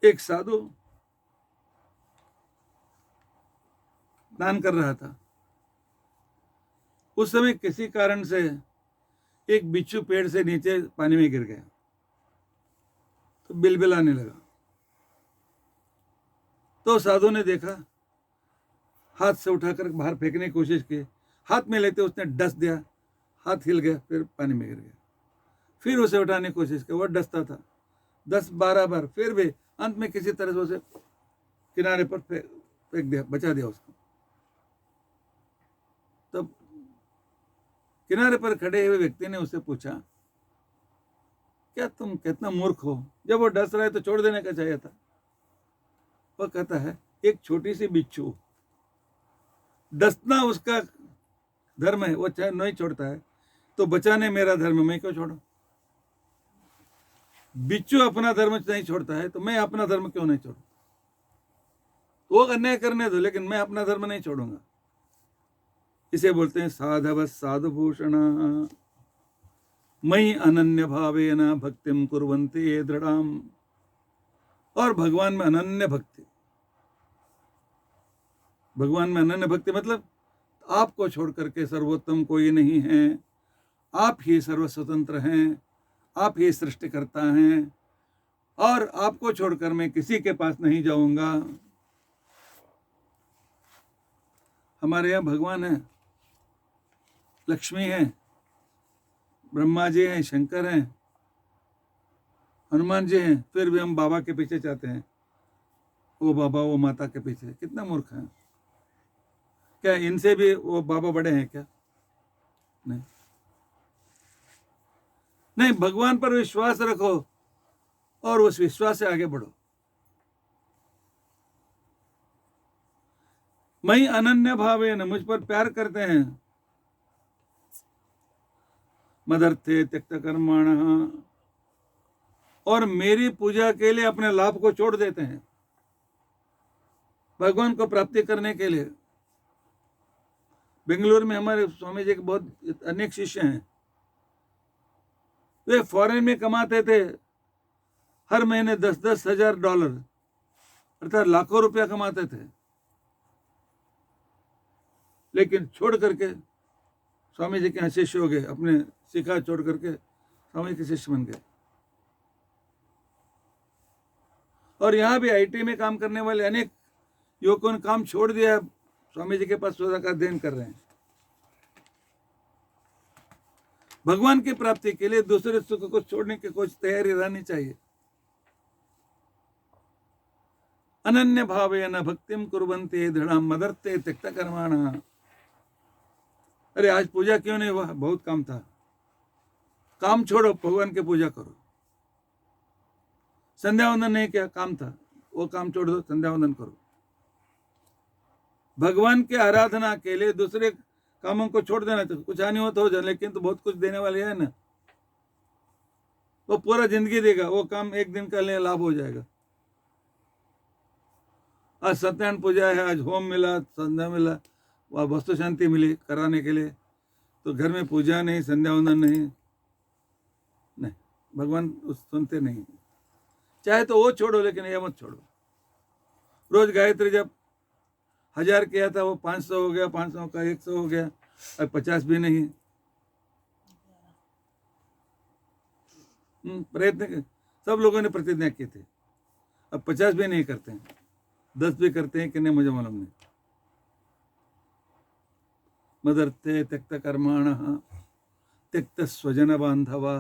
एक साधु दान कर रहा था, उस समय किसी कारण से एक बिच्छू पेड़ से नीचे पानी में गिर गया तो बिलबिलाने लगा। तो साधु ने देखा, हाथ से उठाकर बाहर फेंकने की कोशिश की, हाथ में लेते उसने डस दिया, हाथ हिल गया, फिर पानी में गिर गया। फिर उसे उठाने की कोशिश की, वो डसता था 10-12 बार, फिर भी अंत में किसी तरह से उसे किनारे पर फेंक दिया, बचा दिया उसको। तब किनारे पर खड़े हुए व्यक्ति ने उससे पूछा, क्या तुम कितना मूर्ख हो, जब वो डस रहा है तो छोड़ देने का चाहिए था। वह कहता है, एक छोटी सी बिच्छू, डसना उसका धर्म है, वो चाहे नहीं छोड़ता है, तो बचाने मेरा धर्म, मैं क्यों छोड़ू? बिच्छू अपना धर्म नहीं छोड़ता है तो मैं अपना धर्म क्यों नहीं छोड़ू? वो अन्याय करने दो, लेकिन मैं अपना धर्म नहीं छोड़ूंगा। इसे बोलते हैं साधव साधुभूषण मयि अनन्य भावेन भक्तिम कुर्वन्ति ये दृढ़ाम। और भगवान में अनन्य भक्ति, भगवान में अनन्य भक्ति मतलब आपको छोड़ करके सर्वोत्तम कोई नहीं है, आप ही सर्वस्वतंत्र हैं, आप ही सृष्टिकर्ता हैं, और आपको छोड़कर मैं किसी के पास नहीं जाऊंगा। हमारे यहाँ भगवान है, लक्ष्मी है, ब्रह्मा जी हैं, शंकर हैं, हनुमान जी हैं, फिर भी हम बाबा के पीछे चाहते हैं, वो बाबा वो माता के पीछे। कितना मूर्ख है! क्या इनसे भी वो बाबा बड़े हैं क्या? नहीं नहीं, भगवान पर विश्वास रखो और उस विश्वास से आगे बढ़ो। मई अनन्य भावेन, मुझ पर प्यार करते हैं। मदर्थे त्यक्त कर्माण, और मेरी पूजा के लिए अपने लाभ को छोड़ देते हैं, भगवान को प्राप्ति करने के लिए। बेंगलुरु में हमारे स्वामी जी के बहुत अनेक शिष्य हैं। वे फॉरेन में कमाते थे हर महीने 10-10 हजार डॉलर, अर्थात लाखों रुपया कमाते थे, लेकिन छोड़ करके स्वामी जी के यहाँ शिष्य हो गए, अपने सिखा छोड़ करके स्वामी के शिष्य बन गए। और यहाँ भी आईटी में काम करने वाले अनेक युवकों ने काम छोड़ दिया, स्वामी जी के पास सौदा का अध्ययन कर रहे हैं। भगवान की प्राप्ति के लिए दूसरे सुख को छोड़ने की कुछ तैयारी रहनी चाहिए। अनन्य भावेन भक्तिम कुर्वन्ते दृढ़म मदर्ते त्यक्त कर्माणा। अरे आज पूजा क्यों नहीं हुआ? बहुत काम था। काम छोड़ो, भगवान की पूजा करो। संध्या वंदन नहीं किया, काम था, वो काम छोड़ दो, संध्या वंदन करो। भगवान की आराधना के लिए दूसरे कामों को छोड़ देना चाहिए। कुछ हानि हो तो हो जाए, लेकिन तो बहुत कुछ देने वाले है ना, वो पूरा जिंदगी देगा, वो काम एक दिन का लिए लाभ हो जाएगा। आज सत्यनारायण पूजा है, आज होम मिला, संध्या मिला, वह वस्तु शांति मिली कराने के लिए, तो घर में पूजा नहीं, संध्या वंदन नहीं, भगवान सुनते नहीं। चाहे तो वो छोड़ो, लेकिन ये मत छोड़ो। रोज गायत्री जब 1000 किया था, वो 500 हो गया, 500 का 100 हो गया, अब 50 भी नहीं। प्रयत्न सब लोगों ने प्रतिज्ञा की थी, अब 50 भी नहीं करते हैं, 10 भी करते हैं कि नहीं मुझे मालूम नहीं। मदर्थे त्यक्त कर्माण त्यक्त स्वजन बांधवा।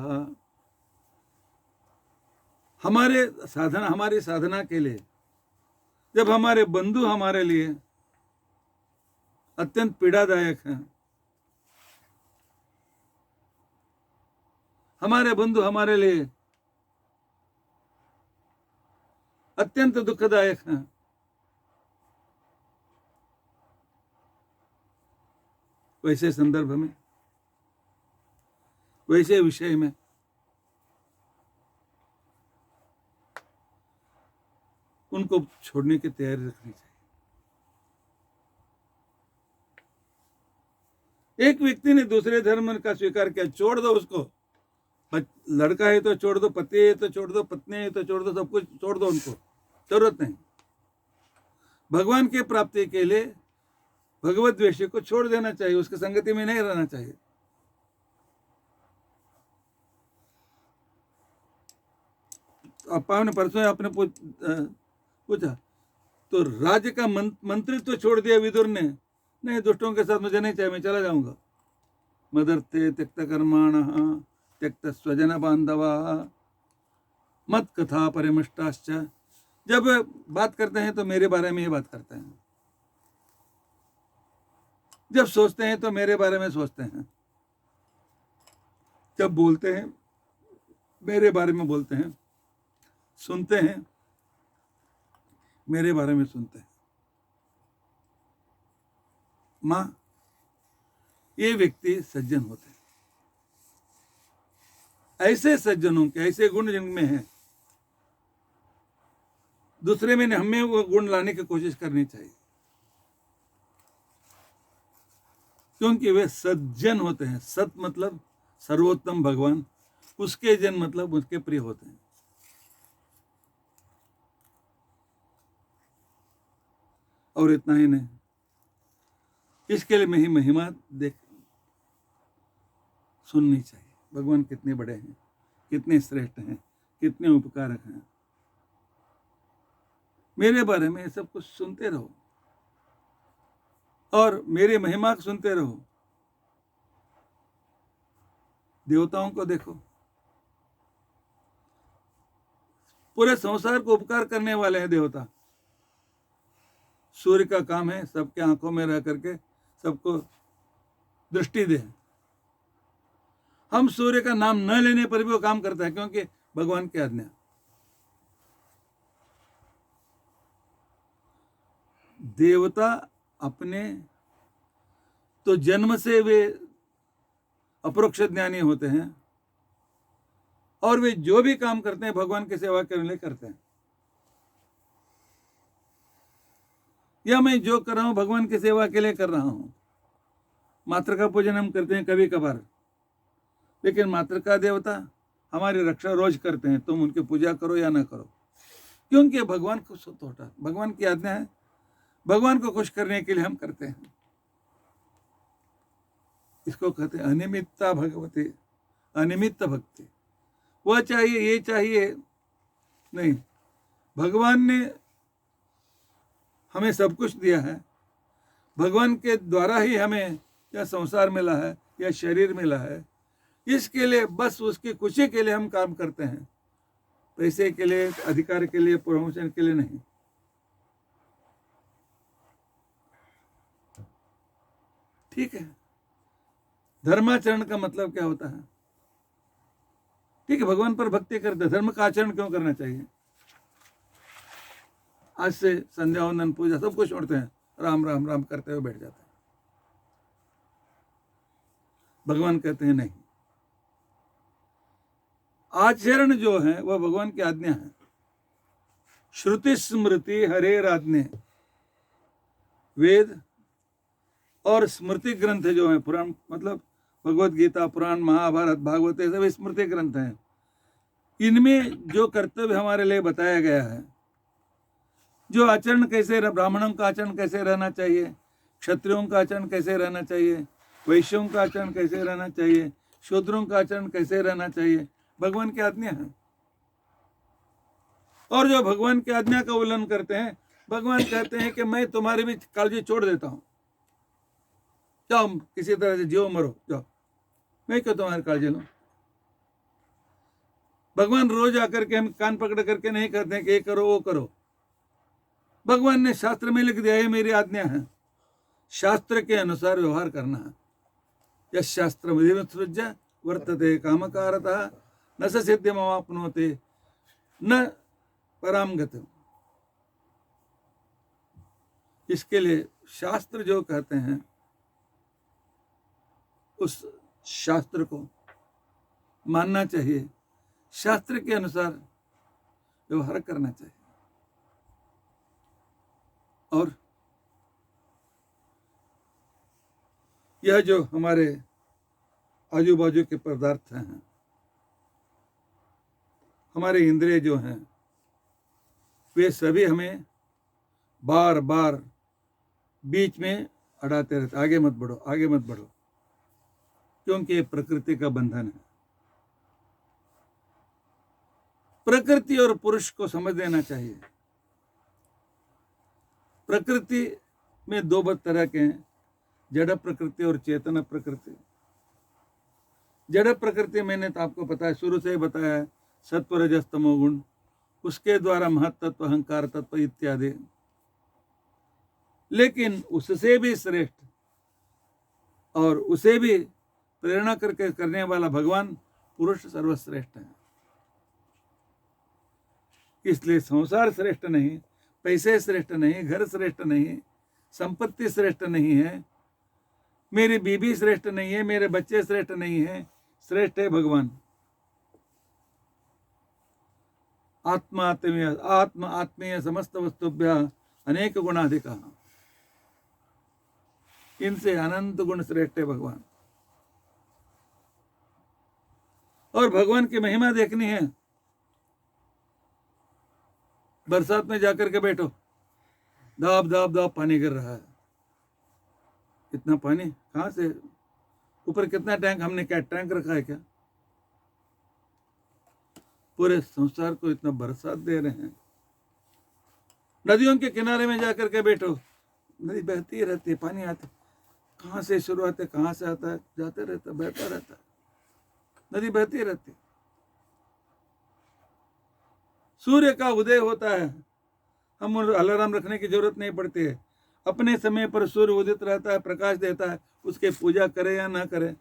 हमारी साधना के लिए जब हमारे बंधु हमारे लिए अत्यंत पीड़ादायक हैं, हमारे बंधु हमारे लिए अत्यंत दुखदायक हैं, वैसे संदर्भ में, वैसे विषय में उनको छोड़ने की तैयारी रखनी चाहिए। एक व्यक्ति ने दूसरे धर्म का स्वीकार किया, छोड़ दो उसको। लड़का है तो छोड़ दो, पति है तो छोड़ दो, पत्नी है तो छोड़ दो, सब कुछ छोड़ दो, उनको जरूरत नहीं। भगवान की प्राप्ति के लिए भगवत द्वेषी को छोड़ देना चाहिए, उसकी संगति में नहीं रहना चाहिए। अपा ने परसों आपने पूछा तो राज्य का मंत्रित्व तो छोड़ दिया विदुर ने, नहीं दुष्टों के साथ मुझे नहीं चाहिए, मैं चला जाऊंगा। मदर्थे त्यक्त कर्माण त्यक्त स्वजन बांधवा मत कथा परिमिष्टाश्च। जब बात करते हैं तो मेरे बारे में ही बात करते हैं, जब सोचते हैं तो मेरे बारे में सोचते हैं, जब बोलते हैं मेरे बारे में बोलते हैं, सुनते हैं मेरे बारे में सुनते हैं। मां, ये व्यक्ति सज्जन होते हैं। ऐसे सज्जनों के ऐसे गुण जिनमें हैं, दूसरे में हमें वो गुण लाने की कोशिश करनी चाहिए, क्योंकि वे सज्जन होते हैं। सत मतलब सर्वोत्तम भगवान, उसके जन मतलब उसके प्रिय होते हैं। और इतना ही नहीं, इसके लिए मैं ही महिमा देख सुननी चाहिए। भगवान कितने बड़े हैं, कितने श्रेष्ठ हैं, कितने उपकारक हैं। मेरे बारे में सब कुछ सुनते रहो और मेरी महिमा को सुनते रहो। देवताओं को देखो, पूरे संसार को उपकार करने वाले हैं देवता। सूर्य का काम है सबके आंखों में रह करके सबको दृष्टि दे। हम सूर्य का नाम न लेने पर भी वो काम करता है, क्योंकि भगवान की आज्ञा। देवता अपने तो जन्म से वे अपरोक्ष ज्ञानी होते हैं और वे जो भी काम करते हैं भगवान की सेवा करने लिए करते हैं। या मैं जो कर रहा हूं भगवान की सेवा के लिए कर रहा हूं। मातृ का पूजन हम करते हैं कभी कभार, लेकिन मातृ का देवता हमारी रक्षा रोज करते हैं। तुम उनकी पूजा करो या ना करो, क्योंकि भगवान को खुश होता, भगवान की आज्ञा है, भगवान को खुश करने के लिए हम करते हैं। इसको कहते हैं अनिमित्ता भगवती, अनिमित्त भक्ति। वह चाहिए ये चाहिए नहीं, भगवान ने हमें सब कुछ दिया है। भगवान के द्वारा ही हमें यह संसार मिला है, यह शरीर मिला है। इसके लिए बस उसकी खुशी के लिए हम काम करते हैं, पैसे के लिए, अधिकार के लिए, प्रमोशन के लिए नहीं। ठीक है, धर्माचरण का मतलब क्या होता है? ठीक है, भगवान पर भक्ति करते, धर्म का आचरण क्यों करना चाहिए? आज से संध्या वंदन पूजा सब कुछ छोड़ते हैं, राम राम राम करते हुए बैठ जाते हैं। भगवान कहते हैं नहीं, आचरण जो है वह भगवान की आज्ञा है। श्रुति स्मृति हरेर आज्ञा, वेद और स्मृति ग्रंथ जो है, पुराण मतलब भगवत गीता, पुराण, महाभारत, भागवत, ये सब स्मृति ग्रंथ हैं। इनमें जो कर्तव्य हमारे लिए बताया गया है, जो आचरण कैसे, ब्राह्मणों का आचरण कैसे रहना चाहिए, क्षत्रियों का आचरण कैसे रहना चाहिए, वैश्यों का आचरण कैसे रहना चाहिए, शूद्रों का आचरण कैसे रहना चाहिए, भगवान की आज्ञा है। और जो भगवान की आज्ञा का उल्लंघन करते हैं, भगवान कहते हैं कि मैं तुम्हारी भी काळजी छोड़ देता हूं, जाओ किसी तरह से जियो मरो, जाओ, मैं क्यों तुम्हारी काळजी लूं। भगवान रोज आकर के हम कान पकड़ करके नहीं कहते हैं कि ये करो वो करो। भगवान ने शास्त्र में लिख दिया है, मेरी आज्ञा है, शास्त्र के अनुसार व्यवहार करना है। यह शास्त्र विधिमुत्सृज्य वर्तते कामकारतः न स सिद्धिमवाप्नोति न पराम गतिम्। इसके लिए शास्त्र जो कहते हैं उस शास्त्र को मानना चाहिए, शास्त्र के अनुसार व्यवहार करना चाहिए। और यह जो हमारे आजू बाजू के पदार्थ हैं, हमारे इंद्रिय जो हैं, वे सभी हमें बार बार बीच में अड़ाते रहते, आगे मत बढ़ो, आगे मत बढ़ो, क्योंकि ये प्रकृति का बंधन है। प्रकृति और पुरुष को समझ लेना चाहिए। प्रकृति में दो तरह के हैं, जड़ प्रकृति और चेतन प्रकृति। जड़ प्रकृति मैंने तो आपको पता है, शुरू से ही बताया है, सत्व रजस तमो गुण, उसके द्वारा महत्त्व, अहंकार तत्व इत्यादि। लेकिन उससे भी श्रेष्ठ और उसे भी प्रेरणा करके करने वाला भगवान पुरुष सर्वश्रेष्ठ है। इसलिए संसार श्रेष्ठ नहीं, पैसे श्रेष्ठ नहीं, घर श्रेष्ठ नहीं, संपत्ति श्रेष्ठ नहीं है, मेरी बीबी श्रेष्ठ नहीं है, मेरे बच्चे श्रेष्ठ नहीं है, श्रेष्ठ है भगवान। आत्मा आत्मीय समस्त वस्तुभ्यः अनेक गुणाधिकः, इनसे अनंत गुण श्रेष्ठ है भगवान। और भगवान की महिमा देखनी है, बरसात में जाकर के बैठो, दाब दाब दाब पानी गिर रहा है। इतना पानी कहाँ से ऊपर कितना टैंक, हमने क्या टैंक रखा है क्या? पूरे संसार को इतना बरसात दे रहे हैं। नदियों के किनारे में जाकर के बैठो, नदी बहती रहती है, पानी आता, कहाँ से शुरुआत है, कहाँ से आता है, जाते रहता, बहता रहता है, नदी बहती रहती। सूर्य का उदय होता है, हम अलार्म रखने की जरूरत नहीं पड़ती है, अपने समय पर सूर्य उदित रहता है, प्रकाश देता है। उसके पूजा करे या ना करे,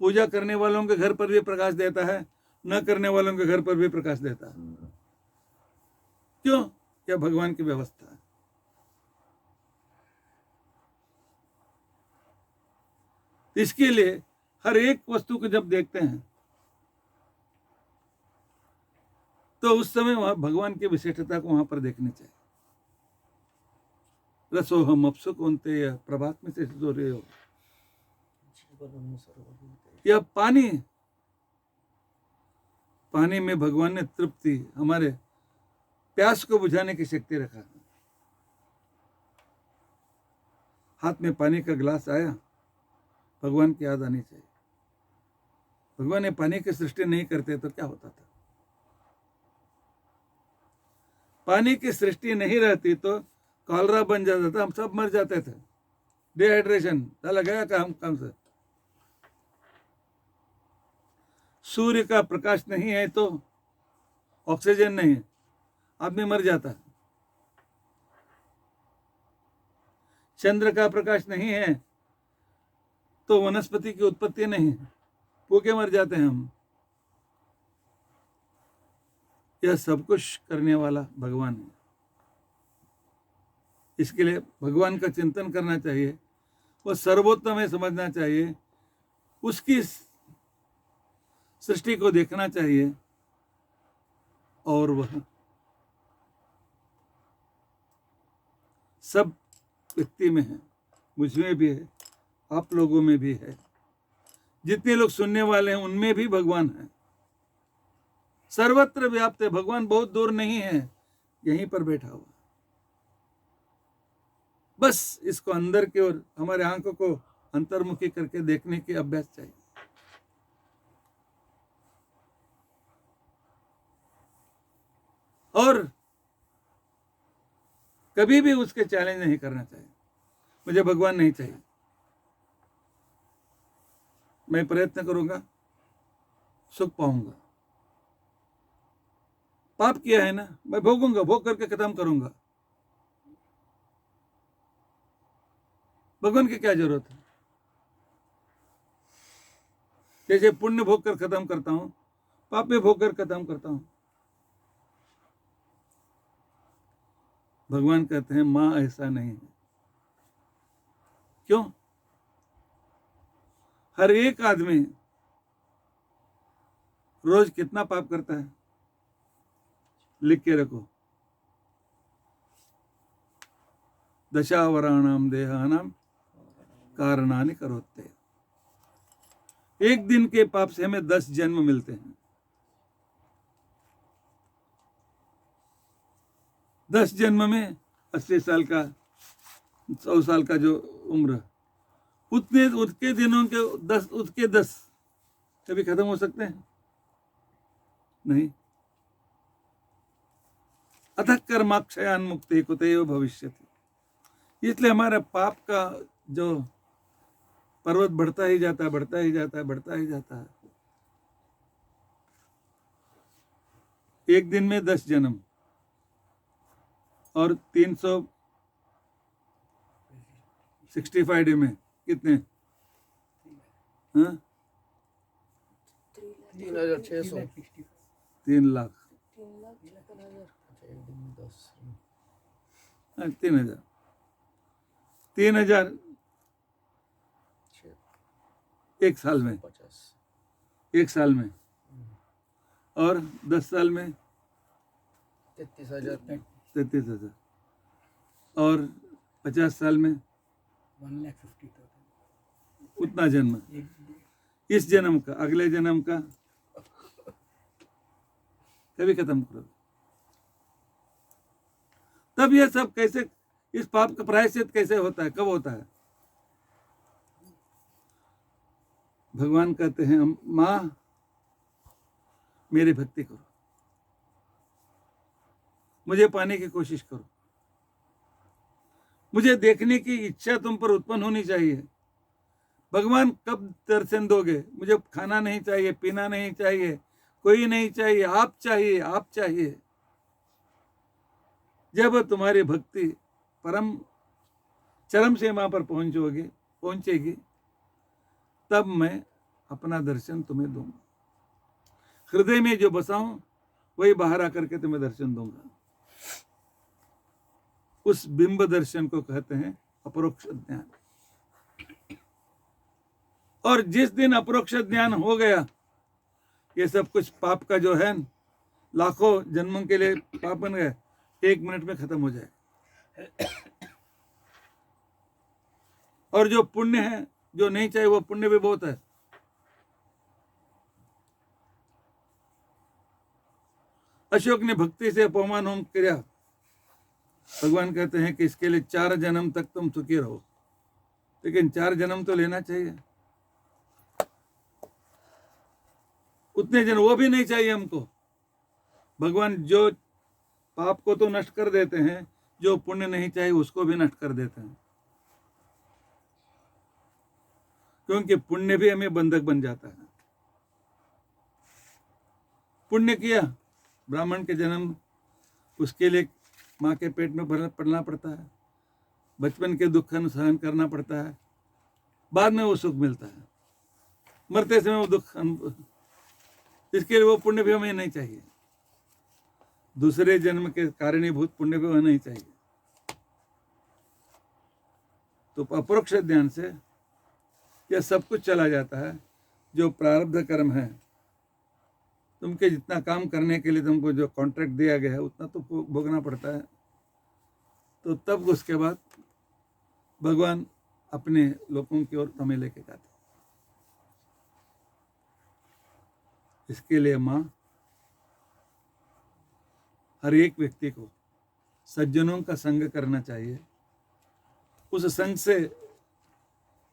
पूजा करने वालों के घर पर भी प्रकाश देता है, न करने वालों के घर पर भी प्रकाश देता है। क्यों? यह भगवान की व्यवस्था है। इसके लिए हर एक वस्तु को जब देखते हैं तो उस समय वहां भगवान की विशिष्टता को वहां पर देखनी चाहिए। रसो हम अपसुक उनते या प्रभात में से जो रहे हो, यह पानी, पानी में भगवान ने तृप्ति, हमारे प्यास को बुझाने की शक्ति रखा है। हाथ में पानी का गिलास आया, भगवान की याद आनी चाहिए। भगवान ने पानी की सृष्टि नहीं करते तो क्या होता था? पानी की सृष्टि नहीं रहती तो कॉलरा बन जाता था, हम सब मर जाते थे, डिहाइड्रेशन चला गया काम से। सूर्य का प्रकाश नहीं है तो ऑक्सीजन नहीं है, आदमी मर जाता है। चंद्र का प्रकाश नहीं है तो वनस्पति की उत्पत्ति नहीं है, भूखे मर जाते हैं हम। यह सब कुछ करने वाला भगवान है। इसके लिए भगवान का चिंतन करना चाहिए, वो सर्वोत्तम है समझना चाहिए, उसकी सृष्टि को देखना चाहिए, और वह सब व्यक्ति में है, मुझमें भी है, आप लोगों में भी है, जितने लोग सुनने वाले हैं उनमें भी भगवान है। सर्वत्र व्याप्त है, भगवान बहुत दूर नहीं है, यहीं पर बैठा हुआ। बस इसको अंदर की ओर हमारे आंखों को अंतर्मुखी करके देखने की अभ्यास चाहिए। और कभी भी उसके चैलेंज नहीं करना चाहिए, मुझे भगवान नहीं चाहिए, मैं प्रयत्न करूंगा सुख पाऊंगा, पाप किया है ना, मैं भोगूंगा, भोग करके खत्म करूंगा। भगवान की क्या जरूरत है? जैसे पुण्य भोग कर खत्म करता हूं, पाप भी भोग कर खत्म करता हूं। भगवान कहते हैं मां ऐसा नहीं है। क्यों? हर एक आदमी रोज कितना पाप करता है, लिख के रखो। दशावराणाम देहानाम कारणानि करोते। एक दिन के पाप से हमें 10 जन्म मिलते हैं। 10 जन्म में 80 साल का, 100 साल का जो उम्र, उतने उसके दिनों के 10 उसके 10 कभी खत्म हो सकते हैं? नहीं। अतः कर्माक्षयान मुक्ति कुतैव भविष्यति। इसलिए हमारा पाप का जो पर्वत बढ़ता ही जाता है, बढ़ता ही जाता है, बढ़ता ही जाता है। एक दिन में 10 जन्म और 365 डे में कितने? 3,600 3 लाख 3,000 3,000 एक साल में, 50 एक साल में, और 10 साल में 33,000 33,000, और 50 साल में 1,50,000 उतना जन्म। इस जन्म का, अगले जन्म का कभी खत्म करो। तब यह सब कैसे, इस पाप का प्रायश्चित कैसे होता है, कब होता है? भगवान कहते हैं माँ मेरी भक्ति करो, मुझे पाने की कोशिश करो, मुझे देखने की इच्छा तुम पर उत्पन्न होनी चाहिए। भगवान कब दर्शन दोगे? मुझे खाना नहीं चाहिए, पीना नहीं चाहिए, कोई नहीं चाहिए, आप चाहिए, आप चाहिए। जब तुम्हारी भक्ति परम चरम सीमा पर पहुंचेगी, तब मैं अपना दर्शन तुम्हें दूंगा। हृदय में जो बसाऊं वही बाहर आकर के तुम्हें दर्शन दूंगा। उस बिंब दर्शन को कहते हैं अपरोक्ष ज्ञान। और जिस दिन अपरोक्ष ज्ञान हो गया, ये सब कुछ पाप का जो है लाखों जन्मों के लिए पाप बन गए, 1 मिनट में खत्म हो जाए। और जो पुण्य है, जो नहीं चाहिए, वो पुण्य भी बहुत है। अशोक ने भक्ति से अपमान होम किया। भगवान कहते हैं कि इसके लिए 4 जन्म तक तुम सुखी रहो, लेकिन 4 जन्म तो लेना चाहिए। उतने जन्म वो भी नहीं चाहिए हमको। भगवान जो पाप को तो नष्ट कर देते हैं, जो पुण्य नहीं चाहिए उसको भी नष्ट कर देते हैं, क्योंकि पुण्य भी हमें बंधक बन जाता है। पुण्य किया, ब्राह्मण के जन्म, उसके लिए माँ के पेट में पलना पड़ता है, बचपन के दुख सहन करना पड़ता है, बाद में वो सुख मिलता है, मरते समय वो दुख इसके लिए वो पुण्य भी हमें नहीं चाहिए। दूसरे जन्म के कारणीभूत पुण्य भी हमें नहीं चाहिए। तो अपरोक्ष ध्यान से यह सब कुछ चला जाता है। जो प्रारब्ध कर्म है, तुमके जितना काम करने के लिए तुमको जो कॉन्ट्रैक्ट दिया गया है उतना तो भोगना पड़ता है। तो तब उसके बाद भगवान अपने लोगों की ओर तुम्हें लेके जाते। इसके लिए माँ हर एक व्यक्ति को सज्जनों का संग करना चाहिए। उस संग से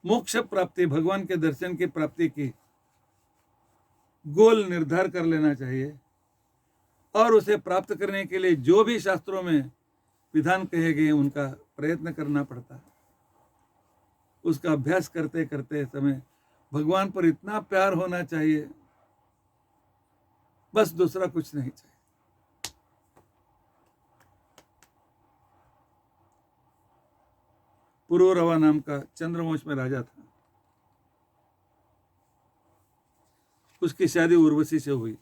मोक्ष प्राप्ति, भगवान के दर्शन की प्राप्ति की गोल निर्धार कर लेना चाहिए। और उसे प्राप्त करने के लिए जो भी शास्त्रों में विधान कहे गए उनका प्रयत्न करना पड़ता है। उसका अभ्यास करते करते समय भगवान पर इतना प्यार होना चाहिए, बस दूसरा कुछ नहीं चाहिए। पुरोरवा नाम का चंद्रवंश में राजा था। उसकी शादी उर्वशी से हुई।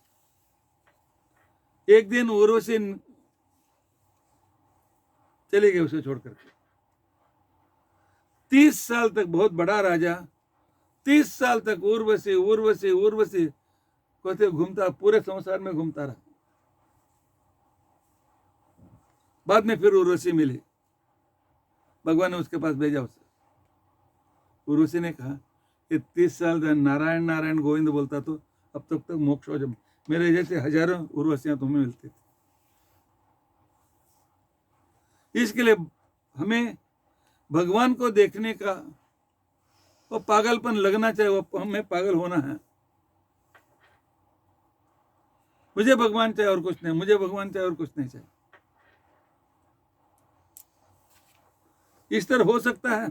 एक दिन उर्वशी चली गई उसे छोड़ करके। 30 साल तक, बहुत बड़ा राजा, 30 साल तक उर्वशी उर्वशी उर्वशी कहते घूमता, पूरे संसार में घूमता रहा। बाद में फिर उर्वशी मिली, भगवान ने उसके पास भेजा उसे। उर्वशी ने कहा कि 30 साल नारायण नारायण गोविंद बोलता तो अब तक मोक्ष हो जाए। मेरे जैसे हजारों उर्वशियां तुम्हें मिलती थी। इसके लिए हमें भगवान को देखने का वो पागलपन लगना चाहिए, वो हमें पागल होना है। मुझे भगवान चाहिए और कुछ नहीं, मुझे भगवान चाहिए और कुछ नहीं चाहिए। इस तरह हो सकता है,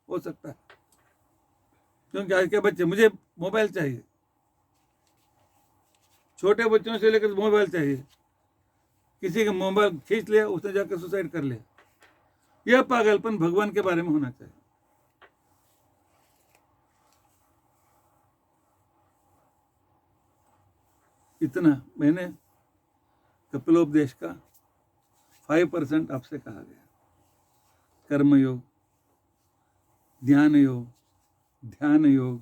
हो सकता है, क्योंकि आज के बच्चे, मुझे मोबाइल चाहिए, छोटे बच्चों से लेकर मोबाइल चाहिए। किसी का मोबाइल खींच लिया, उसने जाकर सुसाइड कर लिया। यह पागलपन भगवान के बारे में होना चाहिए। इतना मैंने कपिलोपदेश का 5% आपसे कहा गया। कर्मयोग, ज्ञान योग, ध्यान योग,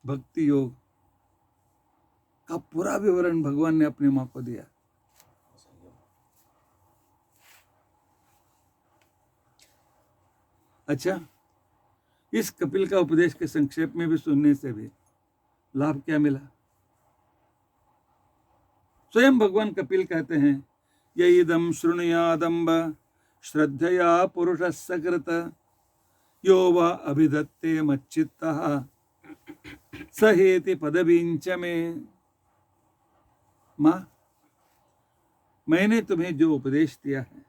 भक्ति योग का पूरा विवरण भगवान ने अपनी मां को दिया। अच्छा, इस कपिल का उपदेश के संक्षेप में भी सुनने से भी लाभ क्या मिला? स्वयं भगवान कपिल कहते हैं, यदम शृणुयादम्ब श्रद्धया पुरुषस्य कृत यो वा अभिधत्ते मच्चित्तः सहेति पदवींच में। माँ, मैंने तुम्हें जो उपदेश दिया है,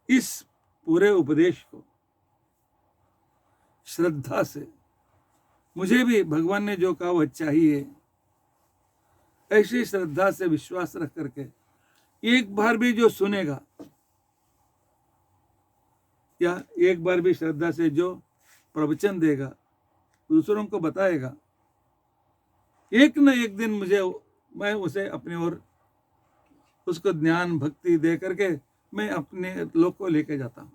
इस पूरे उपदेश को श्रद्धा से, मुझे भी भगवान ने जो कहा वह चाहिए, ऐसी श्रद्धा से विश्वास रख करके एक बार भी जो सुनेगा, या एक बार भी श्रद्धा से जो प्रवचन देगा, दूसरों को बताएगा, एक न एक दिन मैं उसे अपनी ओर, उसको ज्ञान भक्ति दे करके मैं अपने लोक को लेके जाता हूं।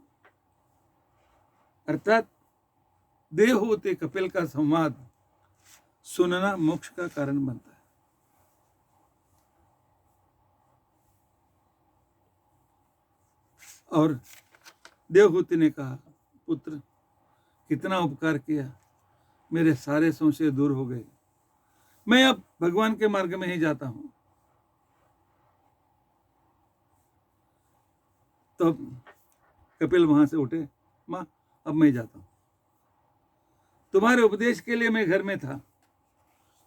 अर्थात देवहूति कपिल का संवाद सुनना मोक्ष का कारण बनता है। और देवहूति ने कहा, पुत्र, कितना उपकार किया, मेरे सारे संशय दूर हो गए, मैं अब भगवान के मार्ग में ही जाता हूं। तो कपिल वहां से उठे, माँ अब मैं जाता हूं, तुम्हारे उपदेश के लिए मैं घर में था,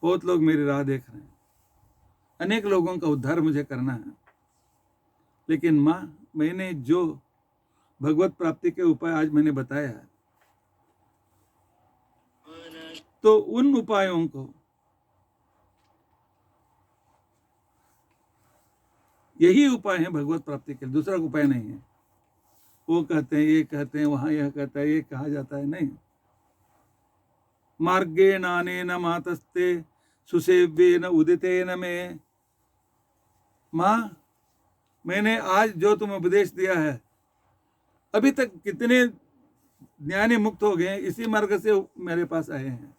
बहुत लोग मेरी राह देख रहे हैं, अनेक लोगों का उद्धार मुझे करना है, लेकिन माँ, मैंने जो भगवत प्राप्ति के उपाय आज मैंने बताया है, तो उन उपायों को, यही उपाय है भगवत प्राप्ति के लिए, दूसरा उपाय नहीं है। वो कहते हैं, ये कहते हैं, वहां यह कहता है, ये कहा जाता है, नहीं। मार्गे नाने न मातस्ते सुसेव्ये न उदिते न में। माँ, मैंने आज जो तुम उपदेश दिया है, अभी तक कितने ज्ञानी मुक्त हो गए, इसी मार्ग से मेरे पास आए हैं,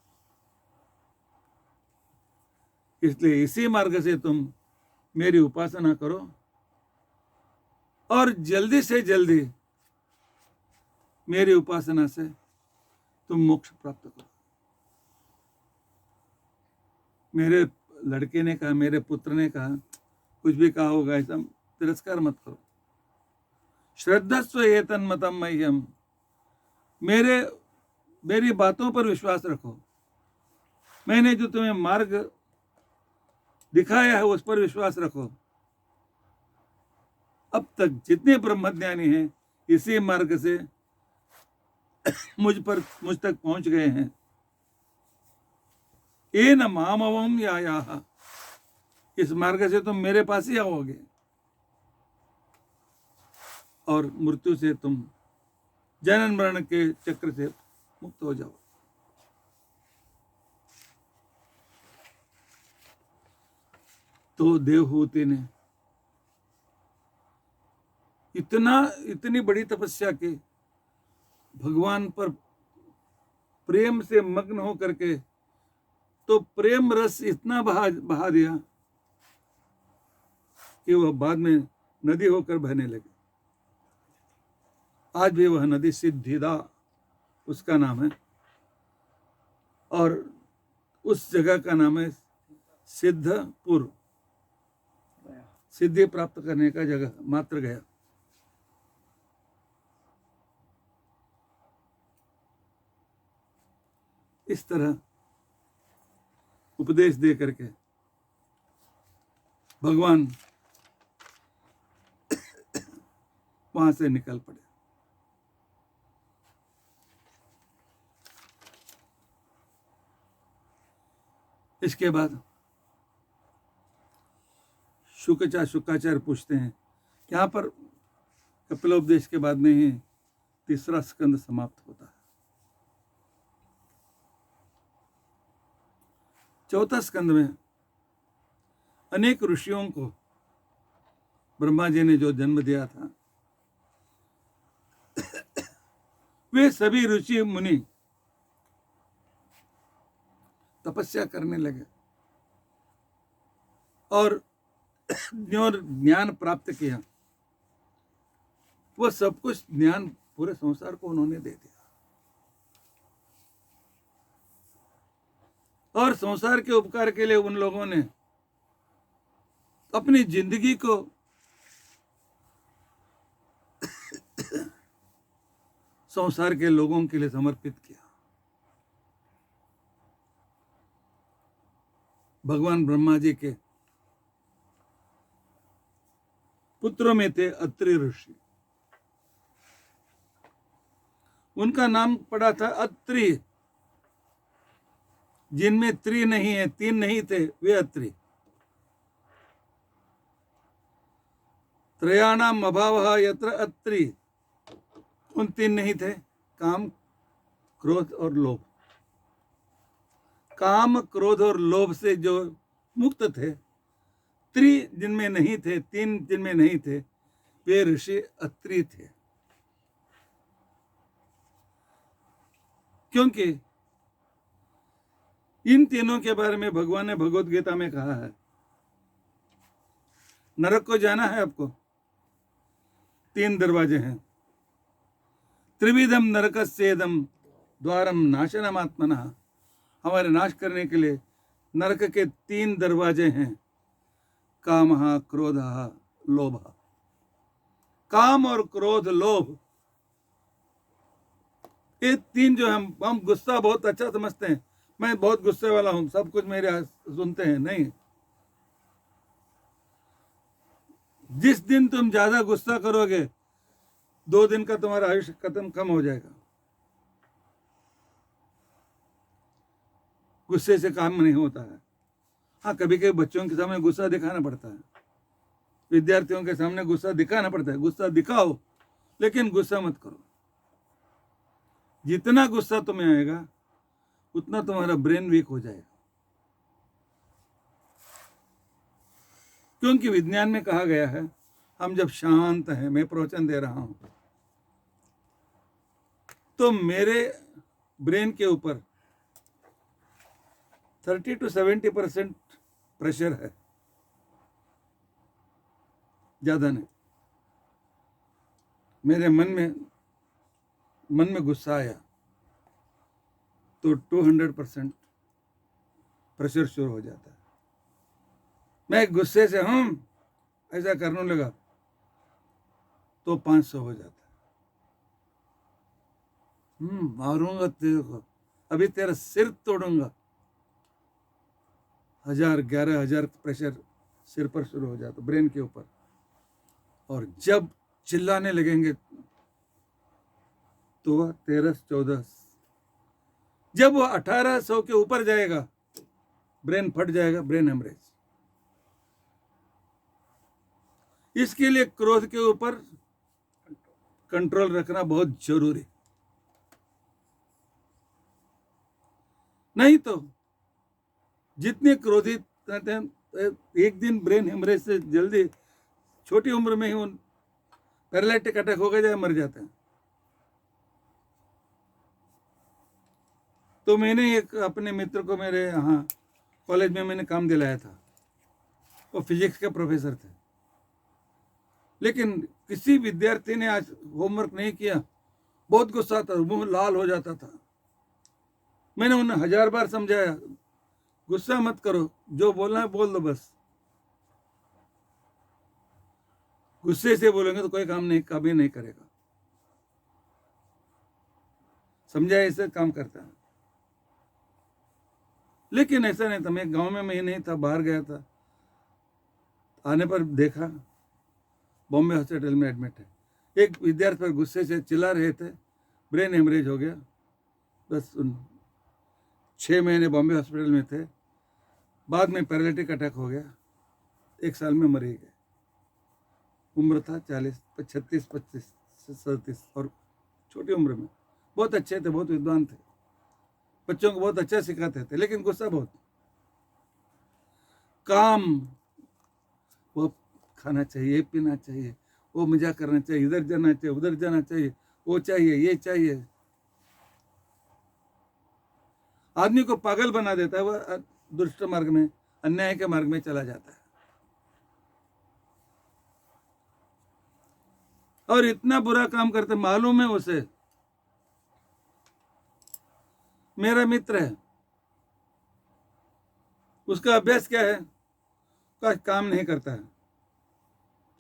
इसलिए इसी मार्ग से तुम मेरी उपासना करो और जल्दी से जल्दी मेरी उपासना से तुम मोक्ष प्राप्त करो। मेरे लड़के ने कहा, मेरे पुत्र ने कहा, कुछ भी कहा होगा, ऐसा तिरस्कार मत करो। श्रद्धस्व एतन्मतम मह्यम, मेरी बातों पर विश्वास रखो, मैंने जो तुम्हें मार्ग दिखाया है उस पर विश्वास रखो। अब तक जितने ब्रह्मज्ञानी हैं इसी मार्ग से मुझ तक पहुंच गए हैं। ये न मामवम यायाः, इस मार्ग से तुम मेरे पास ही आओगे और मृत्यु से तुम, जनन मरण के चक्र से मुक्त हो जाओ। तो देवहूति ने इतनी बड़ी तपस्या की, भगवान पर प्रेम से मग्न हो करके, तो प्रेम रस इतना बहा दिया कि वह बाद में नदी होकर बहने लगी। आज भी वह नदी सिद्धिदा उसका नाम है, और उस जगह का नाम है सिद्धपुर, सिद्धि प्राप्त करने का जगह मात्र गया। इस तरह उपदेश दे करके भगवान वहां से निकल पड़े। इसके बाद शुक्राचार्य पूछते हैं, यहाँ पर कपिलोपदेश के बाद में ही तीसरा स्कंद समाप्त होता है। चौथा स्कंद में अनेक ऋषियों को ब्रह्मा जी ने जो जन्म दिया था, वे सभी ऋषि मुनि तपस्या करने लगे और जो ज्ञान प्राप्त किया, वो सब कुछ ज्ञान पूरे संसार को उन्होंने दे दिया, और संसार के उपकार के लिए उन लोगों ने अपनी जिंदगी को संसार के लोगों के लिए समर्पित किया। भगवान ब्रह्मा जी के पुत्रों में थे अत्रि ऋषि। उनका नाम पड़ा था अत्रि। जिनमें त्रि नहीं है, तीन नहीं थे, वे अत्रि। त्रयाणाम अभावः यत्र अत्रि, उन तीन नहीं थे, काम, क्रोध और लोभ। काम, क्रोध और लोभ से जो मुक्त थे, त्रि जिनमें नहीं थे, तीन जिनमें नहीं थे, वे ऋषि अत्रि थे। क्योंकि इन तीनों के बारे में भगवान ने भगवत गीता में कहा है। नरक को जाना है आपको, तीन दरवाजे हैं। त्रिविधम नरकस्येदम द्वारम नाशनमात्मनः। हमारे नाश करने के लिए नरक के तीन दरवाजे हैं। कामः, क्रोधः, लोभः। काम और क्रोध, लोभ, ये तीन जो हम गुस्सा बहुत अच्छा समझते हैं, मैं बहुत गुस्से वाला हूं, सब कुछ मेरे सुनते हैं। नहीं, जिस दिन तुम ज्यादा गुस्सा करोगे, 2 दिन का तुम्हारा आयुष्य कम हो जाएगा। गुस्से से काम नहीं होता है। हाँ, कभी कभी बच्चों के सामने गुस्सा दिखाना पड़ता है, विद्यार्थियों के सामने गुस्सा दिखाना पड़ता है। गुस्सा दिखाओ, लेकिन गुस्सा मत करो। जितना गुस्सा तुम्हें आएगा, उतना तुम्हारा ब्रेन वीक हो जाएगा। क्योंकि विज्ञान में कहा गया है, हम जब शांत हैं, मैं प्रवचन दे रहा हूं, तो मेरे ब्रेन के ऊपर 30 to 70% प्रेशर है, ज्यादा नहीं। मेरे मन में गुस्सा आया तो 200% प्रेशर शुरू हो जाता है। मैं गुस्से से ऐसा करने लगा तो 500 हो जाता है। मारूंगा तेरे को, अभी तेरा सिर तोड़ूंगा। 11,000 प्रेशर सिर पर शुरू हो जाता, ब्रेन के ऊपर। और जब चिल्लाने लगेंगे तो वह 13-14, जब वो 1800 के ऊपर जाएगा, ब्रेन फट जाएगा, ब्रेन हेमरेज। इसके लिए क्रोध के ऊपर कंट्रोल रखना बहुत जरूरी। नहीं तो जितने क्रोधित रहते हैं, एक दिन ब्रेन हेमरेज से जल्दी, छोटी उम्र में ही उन पैरालिटिक अटैक हो गया, मर जाते हैं। तो मैंने एक अपने मित्र को मेरे यहाँ कॉलेज में मैंने काम दिलाया था। वो फिजिक्स के प्रोफेसर थे, लेकिन किसी विद्यार्थी ने आज होमवर्क नहीं किया, बहुत गुस्सा आता, मुंह लाल हो जाता था। मैंने उन्हें 1000 बार समझाया, गुस्सा मत करो, जो बोलना है बोल दो बस। गुस्से से बोलेंगे तो कोई काम नहीं, कभी नहीं करेगा। समझाया, ऐसे काम करता है। लेकिन ऐसा नहीं था। मैं गांव में ही नहीं था, बाहर गया था। आने पर देखा बॉम्बे हॉस्पिटल में एडमिट है। एक विद्यार्थी पर गुस्से से चिल्ला रहे थे, ब्रेन हेमरेज हो गया। बस 6 महीने बॉम्बे हॉस्पिटल में थे। बाद में पैरालिटिक अटैक हो गया, 1 साल में मर ही गए। उम्र था 36, 25, 37, और छोटी उम्र में। बहुत अच्छे थे, बहुत विद्वान थे, बच्चों को बहुत अच्छा सिखाते थे, लेकिन गुस्सा बहुत। काम, वो खाना चाहिए, पीना चाहिए, वो मजा करना चाहिए, इधर जाना चाहिए, उधर जाना चाहिए, वो चाहिए, ये चाहिए। आदमी को पागल बना देता है। वह दुष्ट मार्ग में, अन्याय के मार्ग में चला जाता है। और इतना बुरा काम करते, मालूम है उसे। मेरा मित्र है, उसका अभ्यास क्या है, का काम नहीं करता है,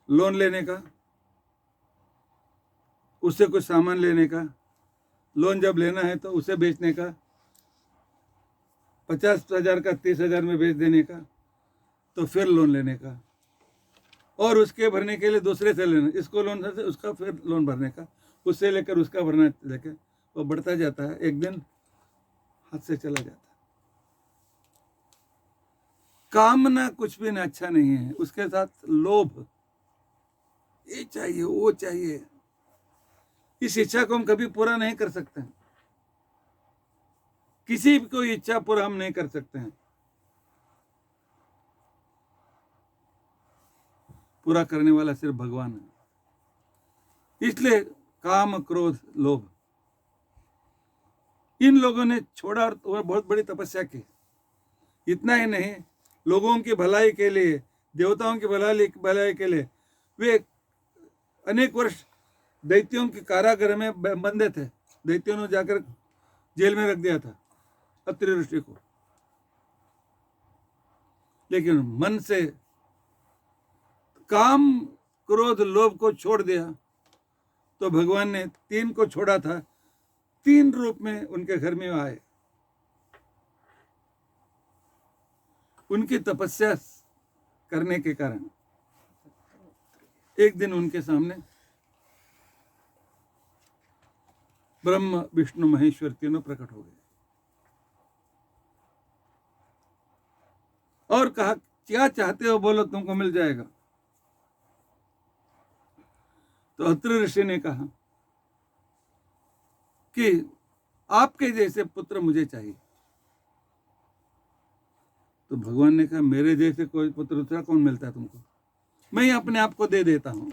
लोन लेने का, उससे कुछ सामान लेने का, लोन जब लेना है तो उसे बेचने का, 50,000 का 30,000 में बेच देने का, तो फिर लोन लेने का, और उसके भरने के लिए दूसरे से लेना, इसको लोन से उसका फिर लोन भरने का, उससे लेकर उसका भरना लेकर वो बढ़ता जाता है, एक दिन हाथ से चला जाता है। कामना कुछ भी अच्छा नहीं है, उसके साथ लोभ, ये चाहिए वो चाहिए, इस इच्छा को हम कभी पूरा नहीं कर सकते हैं। किसी भी कोई इच्छा पूरा हम नहीं कर सकते हैं। पूरा करने वाला सिर्फ भगवान है। इसलिए काम, क्रोध, लोभ, इन लोगों ने छोड़ा और बहुत बड़ी तपस्या की। इतना ही नहीं, लोगों की भलाई के लिए, देवताओं की भलाई के लिए वे अनेक वर्ष दैत्यों के कारागृह में बंधे थे। दैत्यों ने जाकर जेल में रख दिया था अत्रि ऋषि को, लेकिन मन से काम, क्रोध, लोभ को छोड़ दिया तो भगवान ने 3 को छोड़ा था, 3 रूप में उनके घर में आए। उनकी तपस्या करने के कारण एक दिन उनके सामने ब्रह्म, विष्णु, महेश्वर तीनों प्रकट हो गए और कहा, क्या चाहते हो बोलो, तुमको मिल जाएगा। तो अत्रि ऋषि ने कहा कि आपके जैसे पुत्र मुझे चाहिए। तो भगवान ने कहा, मेरे जैसे कोई पुत्र दूसरा कौन मिलता है तुमको, मैं ही अपने आप को दे देता हूं।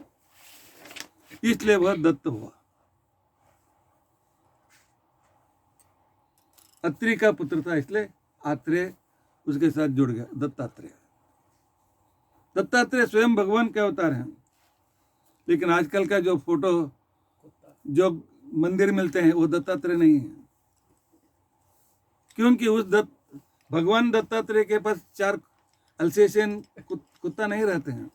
इसलिए वह दत्त हुआ। अत्रि का पुत्र था, इसलिए आत्रेय उसके साथ जुड़ गया, दत्तात्रेय। दत्तात्रेय स्वयं भगवान के अवतार हैं। लेकिन आजकल का जो फोटो, जो मंदिर मिलते हैं, वो दत्तात्रेय नहीं है, क्योंकि उस भगवान दत्तात्रेय के पास 4 अल्सेशियन कुत्ता नहीं रहते हैं,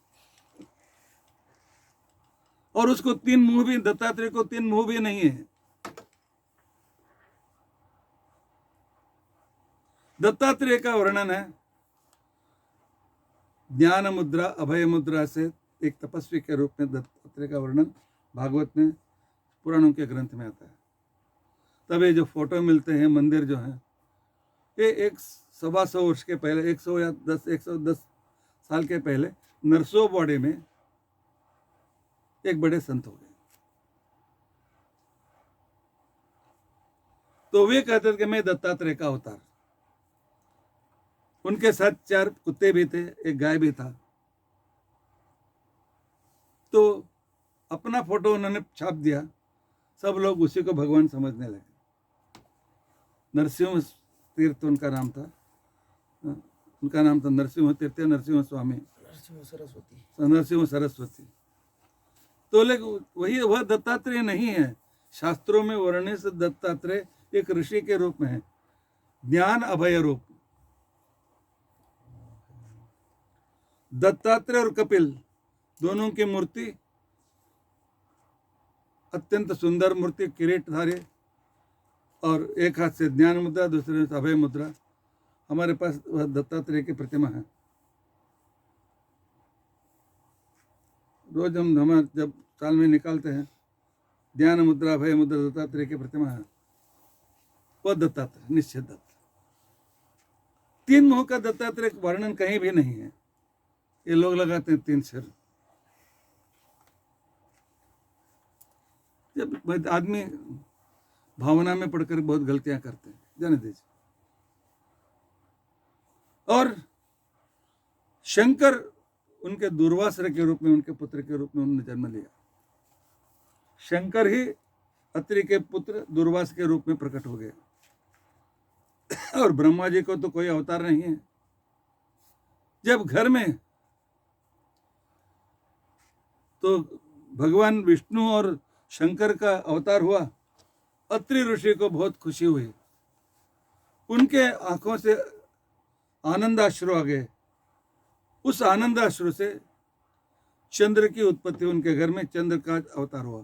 और उसको 3 मुंह भी, दत्तात्रेय को 3 मुंह भी नहीं है। दत्तात्रेय का वर्णन है ज्ञान मुद्रा, अभय मुद्रा से एक तपस्वी के रूप में दत्तात्रेय का वर्णन भागवत में, पुराणों के ग्रंथ में आता है। तब ये जो फोटो मिलते हैं, मंदिर जो है, ये 100-125 वर्ष के पहले, 100 या 110 साल के पहले नरसोबावाड़ी में एक बड़े संत हो गए। तो वे कहते थे कि मैं दत्तात्रेय का अवतार। उनके साथ 4 कुत्ते भी थे, एक गाय भी था। तो अपना फोटो उन्होंने छाप दिया, सब लोग उसी को भगवान समझने लगे। नरसिंह तीर्थ उनका नाम था, उनका नाम था नरसिंह तीर्थ, नरसिंह स्वामी, नरसिंह सरस्वती। तो लेकिन वह दत्तात्रेय नहीं है। शास्त्रों में वर्णित दत्तात्रेय एक ऋषि के रूप में है, ज्ञान अभय रूप। दत्तात्रेय और कपिल दोनों की मूर्ति अत्यंत सुंदर मूर्ति, किरीटधारी, और एक हाथ से ज्ञान मुद्रा, दूसरे से अभय मुद्रा। हमारे पास वह दत्तात्रेय की प्रतिमा है। रोज हम जब साल में निकालते हैं, ज्ञान मुद्रा, अभय मुद्रा, दत्तात्रेय की प्रतिमा है, वह दत्तात्रेय, निश्चित दत्त। 3 मुंह का दत्तात्रेय का वर्णन कहीं भी नहीं है। ये लोग लगाते हैं 3 सिर। जब आदमी भावना में पढ़कर बहुत गलतियां करते हैं, जाने दीजिए। और शंकर उनके दूर्वासर के रूप में, उनके पुत्र के रूप में उन्होंने जन्म लिया। शंकर ही अत्रि के पुत्र दूर्वास के रूप में प्रकट हो गए। और ब्रह्मा जी को तो कोई अवतार नहीं है। जब घर में तो भगवान विष्णु और शंकर का अवतार हुआ, अत्रि ऋषि को बहुत खुशी हुई। उनके आंखों से आनंदाश्रु आ गए। उस आनंदाश्रु से चंद्र की उत्पत्ति, उनके घर में चंद्र का अवतार हुआ।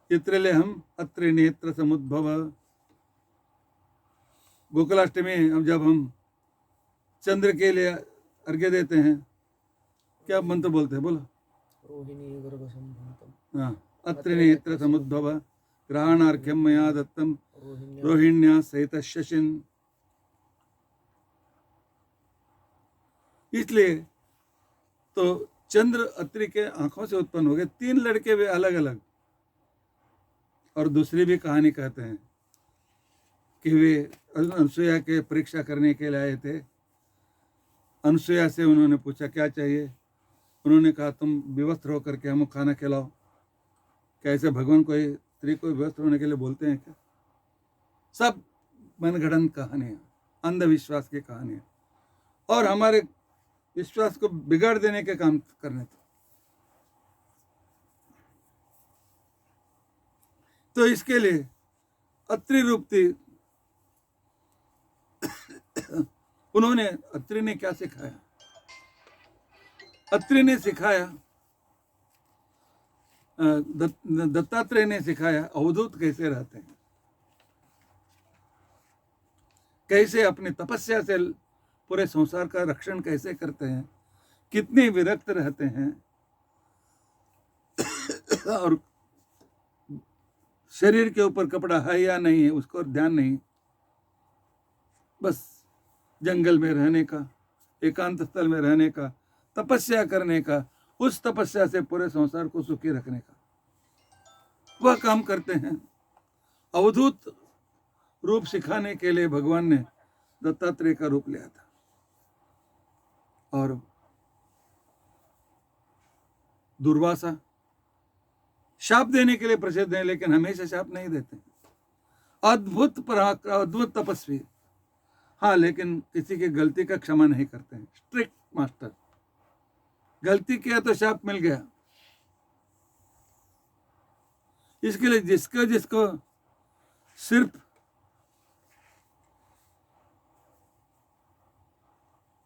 इत्रले हम अत्रि नेत्र समुद्भव। गोकुलाष्टमी जब हम चंद्र के लिए अर्घ्य देते हैं, क्या मंत्र बोलते हैं? बोलो। रोहिणी गर्भ संभूतम हाँ, अत्र नेत्र समुद्भव ग्रहणार्घ्यम मया दत्तम रोहिण्या सहित शशिन। इसलिए तो चंद्र अत्रि के आंखों से उत्पन्न हो गए। 3 लड़के वे अलग अलग। और दूसरी भी कहानी कहते हैं कि वे अनुसुईया के परीक्षा करने के लिए आए थे। अनुसुईया से उन्होंने पूछा क्या चाहिए। उन्होंने कहा तुम विवस्त्र होकर के हमको खाना खिलाओ। क्या ऐसे भगवान कोई स्त्री को विवस्त्र होने के लिए बोलते हैं क्या? सब मनगढ़ंत कहानियां, अंधविश्वास की कहानियां, और हमारे विश्वास को बिगाड़ देने के काम करने थे। तो इसके लिए अत्रि रूप थी। उन्होंने, अत्रि ने क्या सिखाया? अत्रि ने सिखाया, दत्तात्रेय ने सिखाया अवधूत कैसे रहते हैं, कैसे अपनी तपस्या से पूरे संसार का रक्षण कैसे करते हैं, कितने विरक्त रहते हैं, और शरीर के ऊपर कपड़ा है या नहीं है उसको ध्यान नहीं, बस जंगल में रहने का, एकांत स्थल में रहने का, तपस्या करने का, उस तपस्या से पूरे संसार को सुखी रखने का वह काम करते हैं। अवधूत रूप सिखाने के लिए भगवान ने दत्तात्रेय का रूप लिया था। और दुर्वासा शाप देने के लिए प्रसिद्ध है, लेकिन हमेशा शाप नहीं देते। अद्भुत पराक्रम, अद्भुत तपस्वी, हाँ, लेकिन किसी की गलती का क्षमा नहीं करते हैं। Strict master. गलती किया तो शाप मिल गया। इसके लिए जिसको जिसको सिर्फ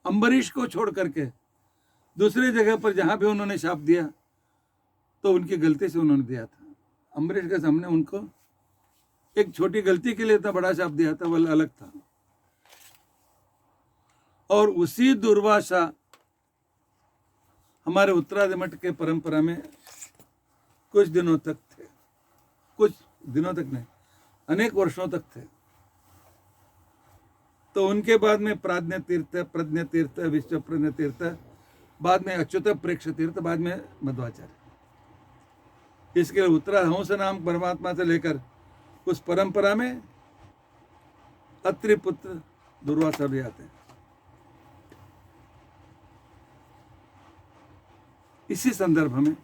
अम्बरीश को छोड़ करके दूसरी जगह पर जहां भी उन्होंने शाप दिया तो उनकी गलती से उन्होंने दिया था। अम्बरीश के सामने उनको एक छोटी गलती के लिए इतना बड़ा शाप दिया था, वह अलग था। और उसी दुर्वासा हमारे उत्तरादि मठ के परंपरा में कुछ दिनों तक थे। कुछ दिनों तक नहीं, अनेक वर्षों तक थे। तो उनके बाद में प्राज्ञ तीर्थ, प्रज्ञ तीर्थ, विश्व प्रज्ञ तीर्थ, बाद में अच्युत प्रेक्ष तीर्थ, बाद में मध्वाचार्य। इसके लिए उत्तराहंस नाम परमात्मा से लेकर उस परंपरा में अत्रि पुत्र दुर्वासा भी आते हैं। इसी संदर्भ में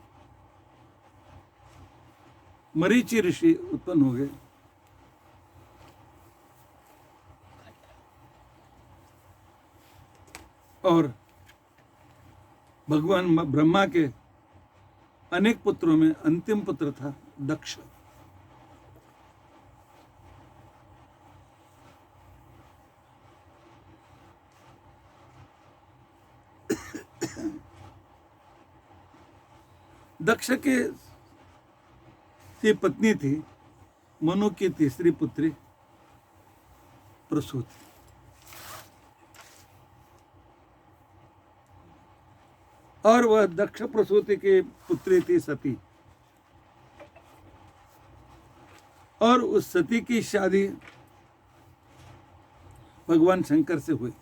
मरीचि ऋषि उत्पन्न हो गए। और भगवान ब्रह्मा के अनेक पुत्रों में अंतिम पुत्र था दक्ष। दक्ष की पत्नी थी मनु की तीसरी पुत्री प्रसूति। और वह दक्ष प्रसूति की पुत्री थी सती। और उस सती की शादी भगवान शंकर से हुई।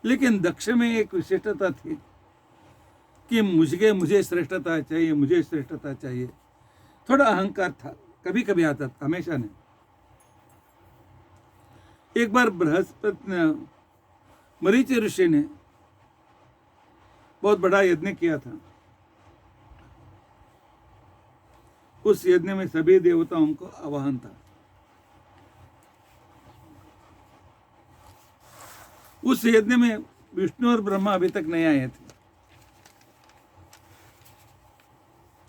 लेकिन दक्ष में एक विशिष्टता थी कि मुझे श्रेष्ठता चाहिए, मुझे श्रेष्ठता चाहिए। थोड़ा अहंकार था, कभी कभी आता था, हमेशा नहीं। एक बार बृहस्पति ने, मरीचि ऋषि ने बहुत बड़ा यज्ञ किया था। उस यज्ञ में सभी देवताओं को आवाहन था। उस यज्ञ में विष्णु और ब्रह्मा अभी तक नहीं आए थे।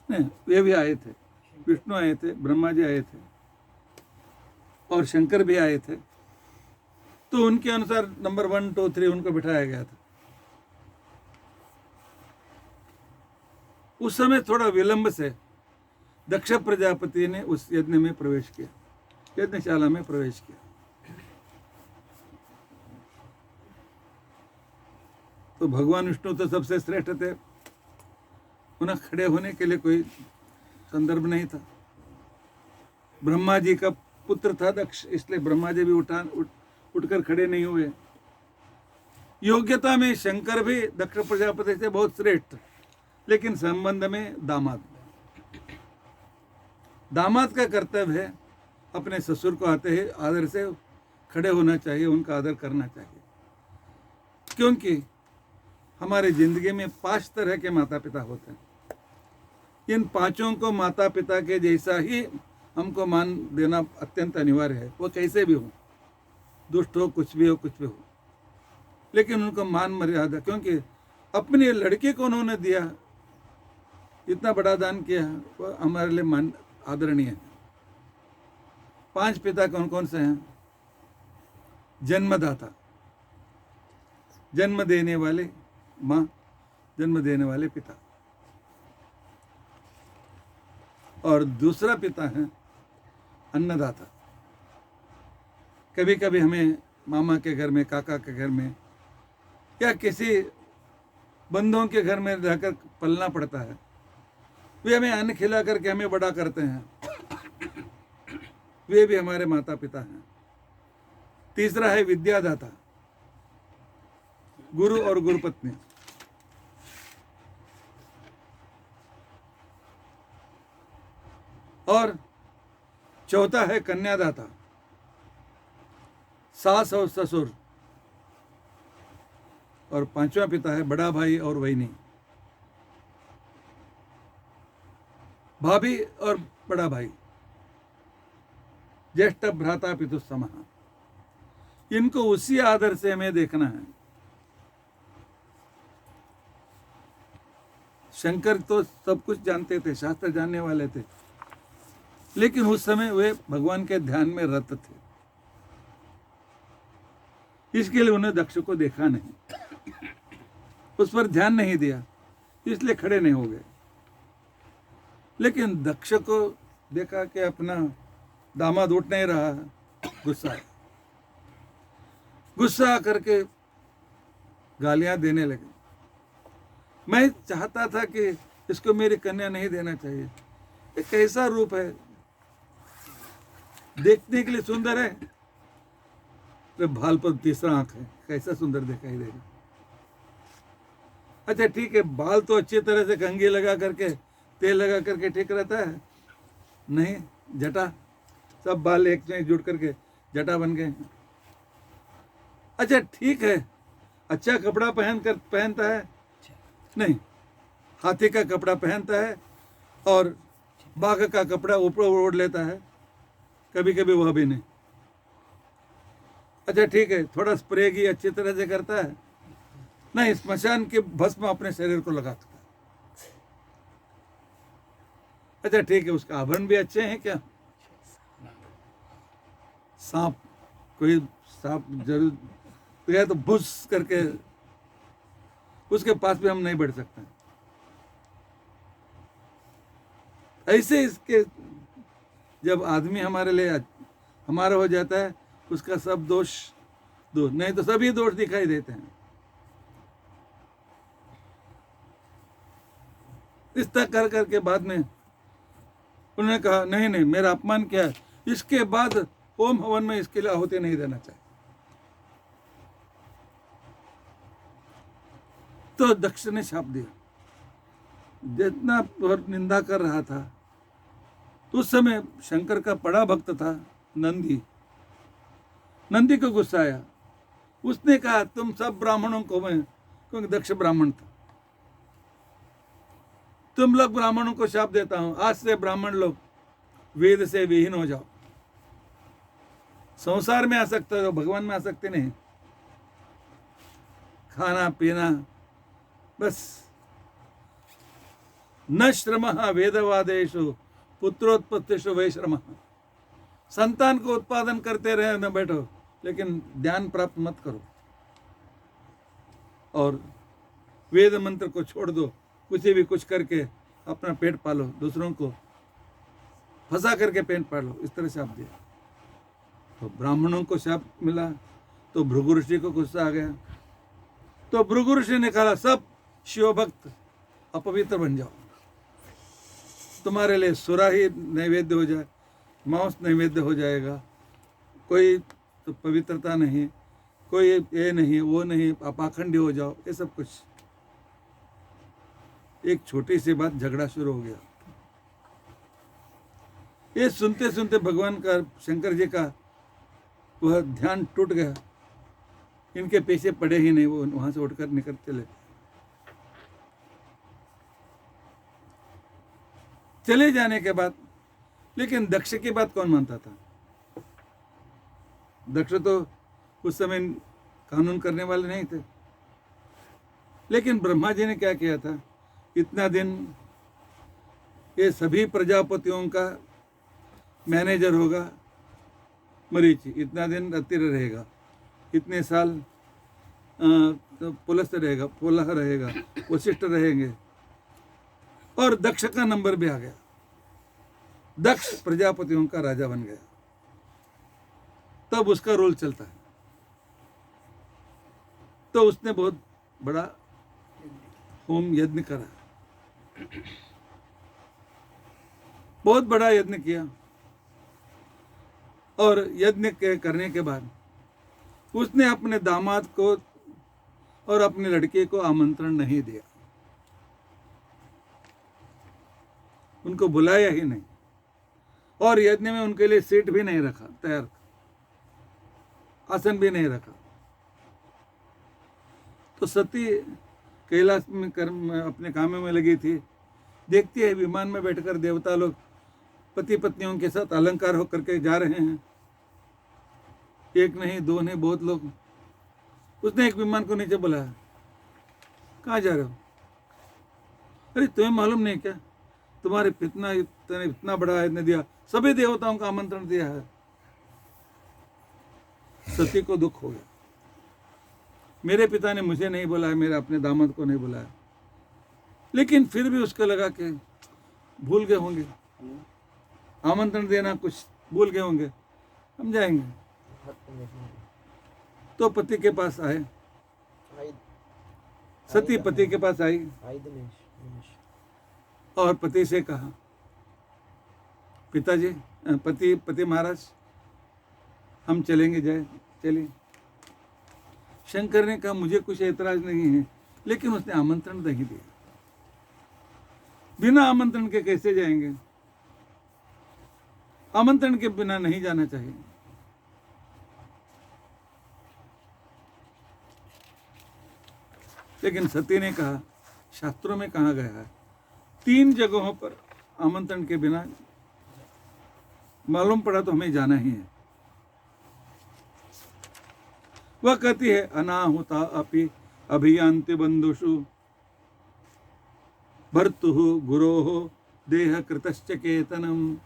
नहीं, वे भी आए थे। विष्णु आए थे, ब्रह्मा जी आए थे, और शंकर भी आए थे। तो उनके अनुसार नंबर 1, 2, 3 उनको बिठाया गया था। उस समय थोड़ा विलंब से दक्ष प्रजापति ने उस यज्ञ में प्रवेश किया, यज्ञशाला में प्रवेश किया। तो भगवान विष्णु तो सबसे श्रेष्ठ थे, उन्हें खड़े होने के लिए कोई संदर्भ नहीं था। ब्रह्मा जी का पुत्र था दक्ष, इसलिए ब्रह्मा जी भी उठकर खड़े नहीं हुए। योग्यता में शंकर भी दक्ष प्रजापति से बहुत श्रेष्ठ, लेकिन संबंध में दामाद का कर्तव्य है अपने ससुर को आते ही आदर से खड़े होना चाहिए, उनका आदर करना चाहिए। क्योंकि हमारी जिंदगी में 5 तरह के माता पिता होते हैं। इन 5 को माता पिता के जैसा ही हमको मान देना अत्यंत अनिवार्य है। वो कैसे भी हो, दुष्ट हो, कुछ भी हो, लेकिन उनको मान मर्यादा, क्योंकि अपने लड़के को उन्होंने दिया, इतना बड़ा दान किया, वो हमारे लिए मान आदरणीय है। 5 पिता कौन कौन से हैं? जन्मदाता, जन्म देने वाले माँ, जन्म देने वाले पिता। और दूसरा पिता है अन्नदाता। कभी कभी हमें मामा के घर में, काका के घर में या किसी बंधुओं के घर में रहकर पलना पड़ता है। वे हमें अन्न खिला करके हमें बड़ा करते हैं, वे भी हमारे माता पिता हैं। तीसरा है विद्यादाता, गुरु और गुरुपत्नी। और चौथा है कन्यादाता, सास और ससुर। और 5वां पिता है बड़ा भाई और बहनी, भाभी और बड़ा भाई, ज्येष्ठ भ्राता पितु समः। इनको उसी आदर से हमें देखना है। शंकर तो सब कुछ जानते थे, शास्त्र जानने वाले थे, लेकिन उस समय वे भगवान के ध्यान में रत थे, इसके लिए उन्हें दक्ष को देखा नहीं, उस पर ध्यान नहीं दिया, इसलिए खड़े नहीं हो गए। लेकिन दक्ष को देखा कि अपना दामाद उठ नहीं रहा, गुस्सा करके गालियां देने लगे। मैं चाहता था कि इसको मेरी कन्या नहीं देना चाहिए, ये कैसा रूप है, देखने के लिए सुंदर है, तो भाल पर तीसरा आंख है, कैसा सुंदर दिखाई देगा। अच्छा ठीक है, बाल तो अच्छी तरह से कंघी लगा करके, तेल लगा करके ठीक रहता है, नहीं जटा, सब बाल एक में जुड़ करके जटा बन गए। अच्छा ठीक है, अच्छा कपड़ा पहनता है, नहीं, हाथी का कपड़ा पहनता है और बाघ का कपड़ा ऊपर ओढ़ लेता है, कभी कभी वह भी नहीं। अच्छा ठीक है, थोड़ा स्प्रे की अच्छी तरह से करता है, नहीं, स्मशान के भस्म अपने शरीर को लगाता है। अच्छा ठीक है, उसका आभरण भी अच्छे हैं क्या? सांप, कोई सांप जरूर गया तो भुस करके उसके पास भी हम नहीं बढ़ सकते। ऐसे इसके जब आदमी हमारे लिए हमारा हो जाता है, उसका सब दोष नहीं तो सभी दोष दिखाई देते हैं। इस तरह कर करके बाद में उन्होंने कहा नहीं नहीं, मेरा अपमान किया है, इसके बाद होम हवन में इसके लिए आहुति नहीं देना चाहिए। तो दक्ष ने शाप दिया। जितना निंदा कर रहा था, तो उस समय शंकर का बड़ा भक्त था नंदी को गुस्सा आया। उसने कहा तुम सब ब्राह्मणों को, मैं क्योंकि दक्ष ब्राह्मण था, तुम लोग ब्राह्मणों को शाप देता हूं, आज से ब्राह्मण लोग वेद से विहीन हो जाओ, संसार में आसक्त हो, भगवान में आसक्ति नहीं, खाना पीना बस। न श्रमः वेदवादेषु पुत्रोत्पत्तिषु वै श्रमः। संतान को उत्पादन करते रहे, न बैठो, लेकिन ज्ञान प्राप्त मत करो। और वेद मंत्र को छोड़ दो, कुछ भी कुछ करके अपना पेट पालो, दूसरों को फंसा करके पेट पाड़ लो, इस तरह शाप दिया। तो ब्राह्मणों को शाप मिला तो भृगु ऋषि को गुस्सा आ गया। तो भृगु ऋषि ने कहा सब शिव भक्त अपवित्र बन जाओ, तुम्हारे लिए सुरा ही नैवेद्य हो जाए, मांस नैवेद्य हो जाएगा, कोई तो पवित्रता नहीं, कोई ये नहीं वो नहीं, पाखंडी हो जाओ, ये सब कुछ। एक छोटी सी बात झगड़ा शुरू हो गया। ये सुनते सुनते भगवान का, शंकर जी का वह ध्यान टूट गया, इनके पीछे पड़े ही नहीं, वो वहां से उठकर निकल चले जाने के बाद, लेकिन दक्ष की बात कौन मानता था? दक्ष तो उस समय कानून करने वाले नहीं थे। लेकिन ब्रह्मा जी ने क्या किया था, इतना दिन ये सभी प्रजापतियों का मैनेजर होगा मरीचि, इतना दिन अतिर रहेगा, इतने साल तो पुलस्त रहेगा, पुलह रहेगा, वशिष्ठ रहेंगे, और दक्ष का नंबर भी आ गया। दक्ष प्रजापतियों का राजा बन गया। तब उसका रोल चलता है। तो उसने बहुत बड़ा होम यज्ञ करा, बहुत बड़ा यज्ञ किया, और यज्ञ करने के बाद उसने अपने दामाद को और अपने लड़के को आमंत्रण नहीं दिया, उनको बुलाया ही नहीं, और यज्ञ में उनके लिए सीट भी नहीं रखा, तैयार आसन भी नहीं रखा। तो सती कैलाश में अपने कामों में लगी थी, देखती है विमान में बैठकर देवता लोग पति पत्नियों के साथ अलंकार होकर के जा रहे हैं, एक नहीं दो नहीं बहुत लोग। उसने एक विमान को नीचे बुलाया, कहाँ जा रहे हो? अरे तुम्हें मालूम नहीं क्या, तुम्हारे पिता ने इतना बड़ा यज्ञ दिया, सभी देवताओं का आमंत्रण दिया है। सती को दुख हो गया, मेरे पिता ने मुझे नहीं बुलाया, मेरे अपने दामाद को नहीं बुलाया। लेकिन फिर भी उसको लगा कि भूल गए होंगे, आमंत्रण देना कुछ भूल गए होंगे, हम जाएंगे। तो पति के पास आए, सती पति के पास आई और पति से कहा, पिताजी, पति महाराज, हम चलेंगे, जाए चलिए। शंकर ने कहा मुझे कुछ ऐतराज नहीं है, लेकिन उसने आमंत्रण नहीं दिया, बिना आमंत्रण के कैसे जाएंगे? आमंत्रण के बिना नहीं जाना चाहिए। लेकिन सती ने कहा, शास्त्रों में कहा गया है 3 जगहों पर आमंत्रण के बिना मालूम पड़ा तो हमें जाना ही है। वह कहती है, अनाहुता अपि अभियान्ति बंधुषु भर्तु गुरोः देह कृतश्च केतनम।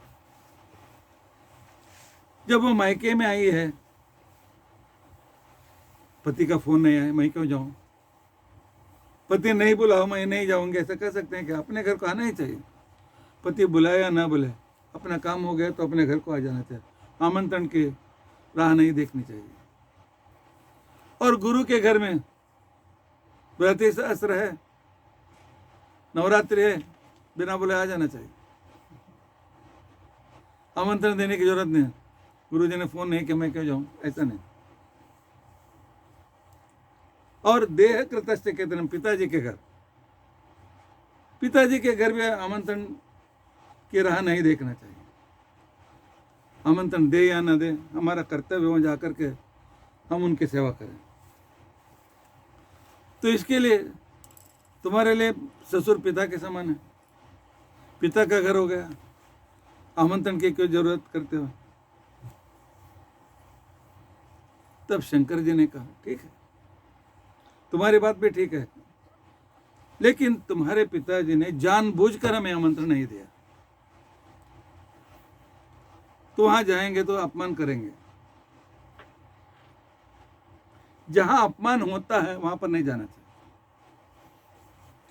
जब वो मायके में आई है, पति का फोन नहीं आया, मैं क्यों जाऊं? पति नहीं बुलाओ, मैं नहीं जाऊंगी, ऐसा कह सकते हैं कि अपने घर को आना ही चाहिए। पति बुलाए या ना बुलाए, अपना काम हो गया तो अपने घर को आ जाना चाहिए, आमंत्रण की राह नहीं देखनी चाहिए। और गुरु के घर में व्रत सहस्त्र है, नवरात्रि है, बिना बुलाए आ जाना चाहिए, आमंत्रण देने की जरूरत नहीं है। गुरु जी ने फोन नहीं कि मैं क्यों जाऊं, ऐसा नहीं। और देह कृतस्य के दिन पिताजी के घर, पिताजी के घर में आमंत्रण की राह नहीं देखना चाहिए। आमंत्रण दे या ना दे, हमारा कर्तव्य हो जाकर के हम उनकी सेवा करें। तो इसके लिए तुम्हारे लिए ससुर पिता के समान है, पिता का घर हो गया, आमंत्रण की क्यों जरूरत करते हो? तब शंकर जी ने कहा, ठीक है, तुम्हारी बात भी ठीक है, लेकिन तुम्हारे पिताजी ने जानबूझकर हमें आमंत्रण नहीं दिया, तो वहां जाएंगे तो अपमान करेंगे। जहां अपमान होता है वहां पर नहीं जाना चाहिए।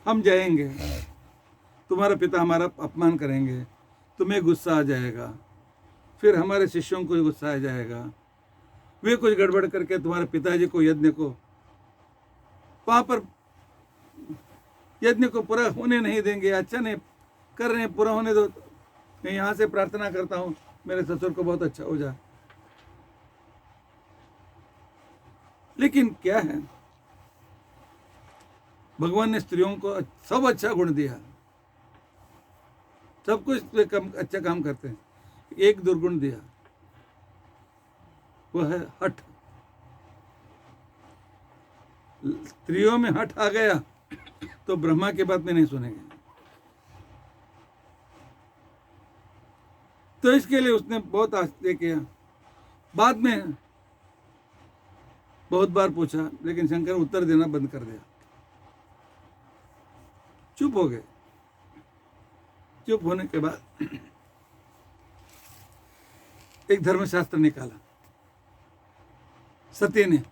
हम जाएंगे, तुम्हारा पिता हमारा अपमान करेंगे, तुम्हें गुस्सा आ जाएगा, फिर हमारे शिष्यों को गुस्सा आ जाएगा, वे कुछ गड़बड़ करके तुम्हारे पिताजी को, यज्ञ को वहां पर यज्ञ को पूरा होने नहीं देंगे, अच्छा नहीं कर रहे हैं, पूरा होने दो। मैं यहाँ से प्रार्थना करता हूँ मेरे ससुर को बहुत अच्छा हो जाए। लेकिन क्या है, भगवान ने स्त्रियों को सब अच्छा गुण दिया, सब कुछ वे अच्छा काम करते हैं, एक दुर्गुण दिया, वो है हठ। स्त्रियों में हठ आ गया तो ब्रह्मा की बात में नहीं सुनेंगे। तो इसके लिए उसने बहुत आश्चर्य किया। बाद में बहुत बार पूछा, लेकिन शंकर उत्तर देना बंद कर दिया, चुप हो गए। चुप होने के बाद एक धर्मशास्त्र निकाला सती ने,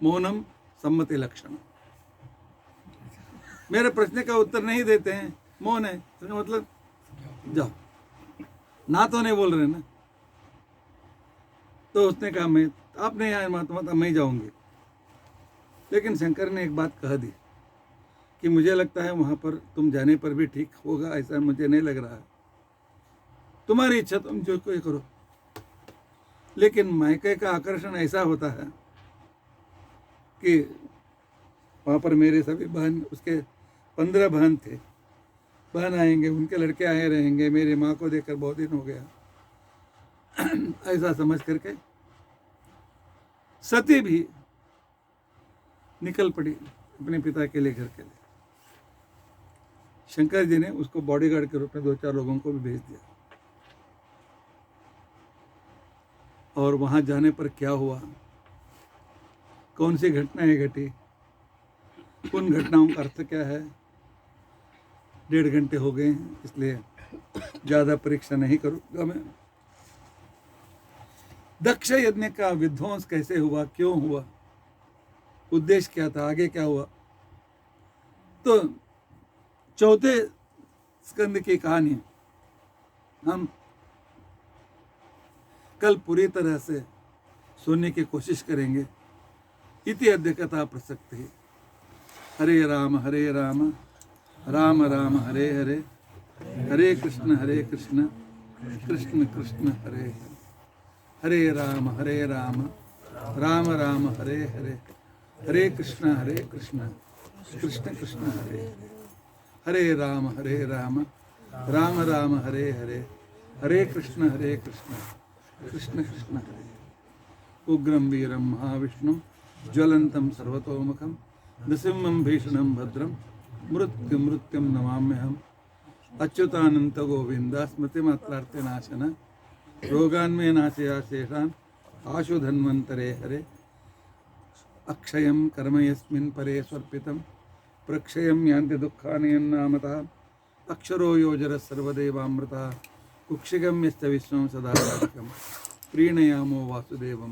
मौनम सम्मति लक्षण। मेरे प्रश्न का उत्तर नहीं देते हैं, मौन है, तो मतलब जाओ, ना तो नहीं बोल रहे ना। तो उसने कहा मैं, आप नहीं आए महात्मा, तो मैं ही जाऊंगी। लेकिन शंकर ने एक बात कह दी कि मुझे लगता है वहां पर तुम जाने पर भी ठीक होगा, ऐसा मुझे नहीं लग रहा है, तुम्हारी इच्छा, तुम जो कोई करो। लेकिन मायके का आकर्षण ऐसा होता है कि वहां पर मेरे सभी बहन, उसके 15 बहन थे, बहन आएंगे, उनके लड़के आए रहेंगे, मेरी माँ को देखकर बहुत दिन हो गया, ऐसा समझ करके सती भी निकल पड़ी अपने पिता के लिए, घर के लिए। शंकर जी ने उसको बॉडीगार्ड के रूप में 2-4 लोगों को भी भेज दिया। और वहां जाने पर क्या हुआ, कौन सी घटनाएं घटी, उन घटनाओं का अर्थ क्या है, 1.5 घंटे हो गए हैं, इसलिए ज्यादा परीक्षा नहीं करूंगा मैं। दक्ष यज्ञ का विध्वंस कैसे हुआ, क्यों हुआ, उद्देश्य क्या था, आगे क्या हुआ, तो 4थे स्कंद की कहानी हम कल पूरी तरह से सुनने की कोशिश करेंगे। इति अद्य कथा प्रसक्ति। हरे राम राम राम हरे हरे, हरे कृष्ण कृष्ण कृष्ण हरे हरे, हरे राम राम राम हरे हरे, हरे कृष्ण कृष्ण कृष्ण हरे हरे, हरे राम राम राम हरे हरे, हरे कृष्ण कृष्ण कृष्ण हरे। उग्रं वीरं महाविष्णुं ज्वलन्तं सर्वतोमुखं नृसिंहं भीषणं भद्रं मृत्युं नमाम्यहम्। अच्युतानंत गोविंद स्मृतिमात्रार्थिनाशन रोगान्मे नाशया शेषान् आशु धन्वन्तरे हरे। अक्षयं कर्म यस्मिन् परे स्वर्पितं प्रक्षयं यान्ति दुःखानि यन्नामतः। अक्षरो योजरः सर्वदेवामृतः कुक्षिगं यश्च विश्वं सदा कार्तिकं। प्रीणयामो वासुदेवं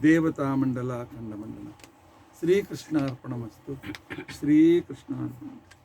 देवतामण्डलाखण्डमण्डलम्। श्रीकृष्णार्पणमस्तु। श्रीकृष्णार्पणमस्तु।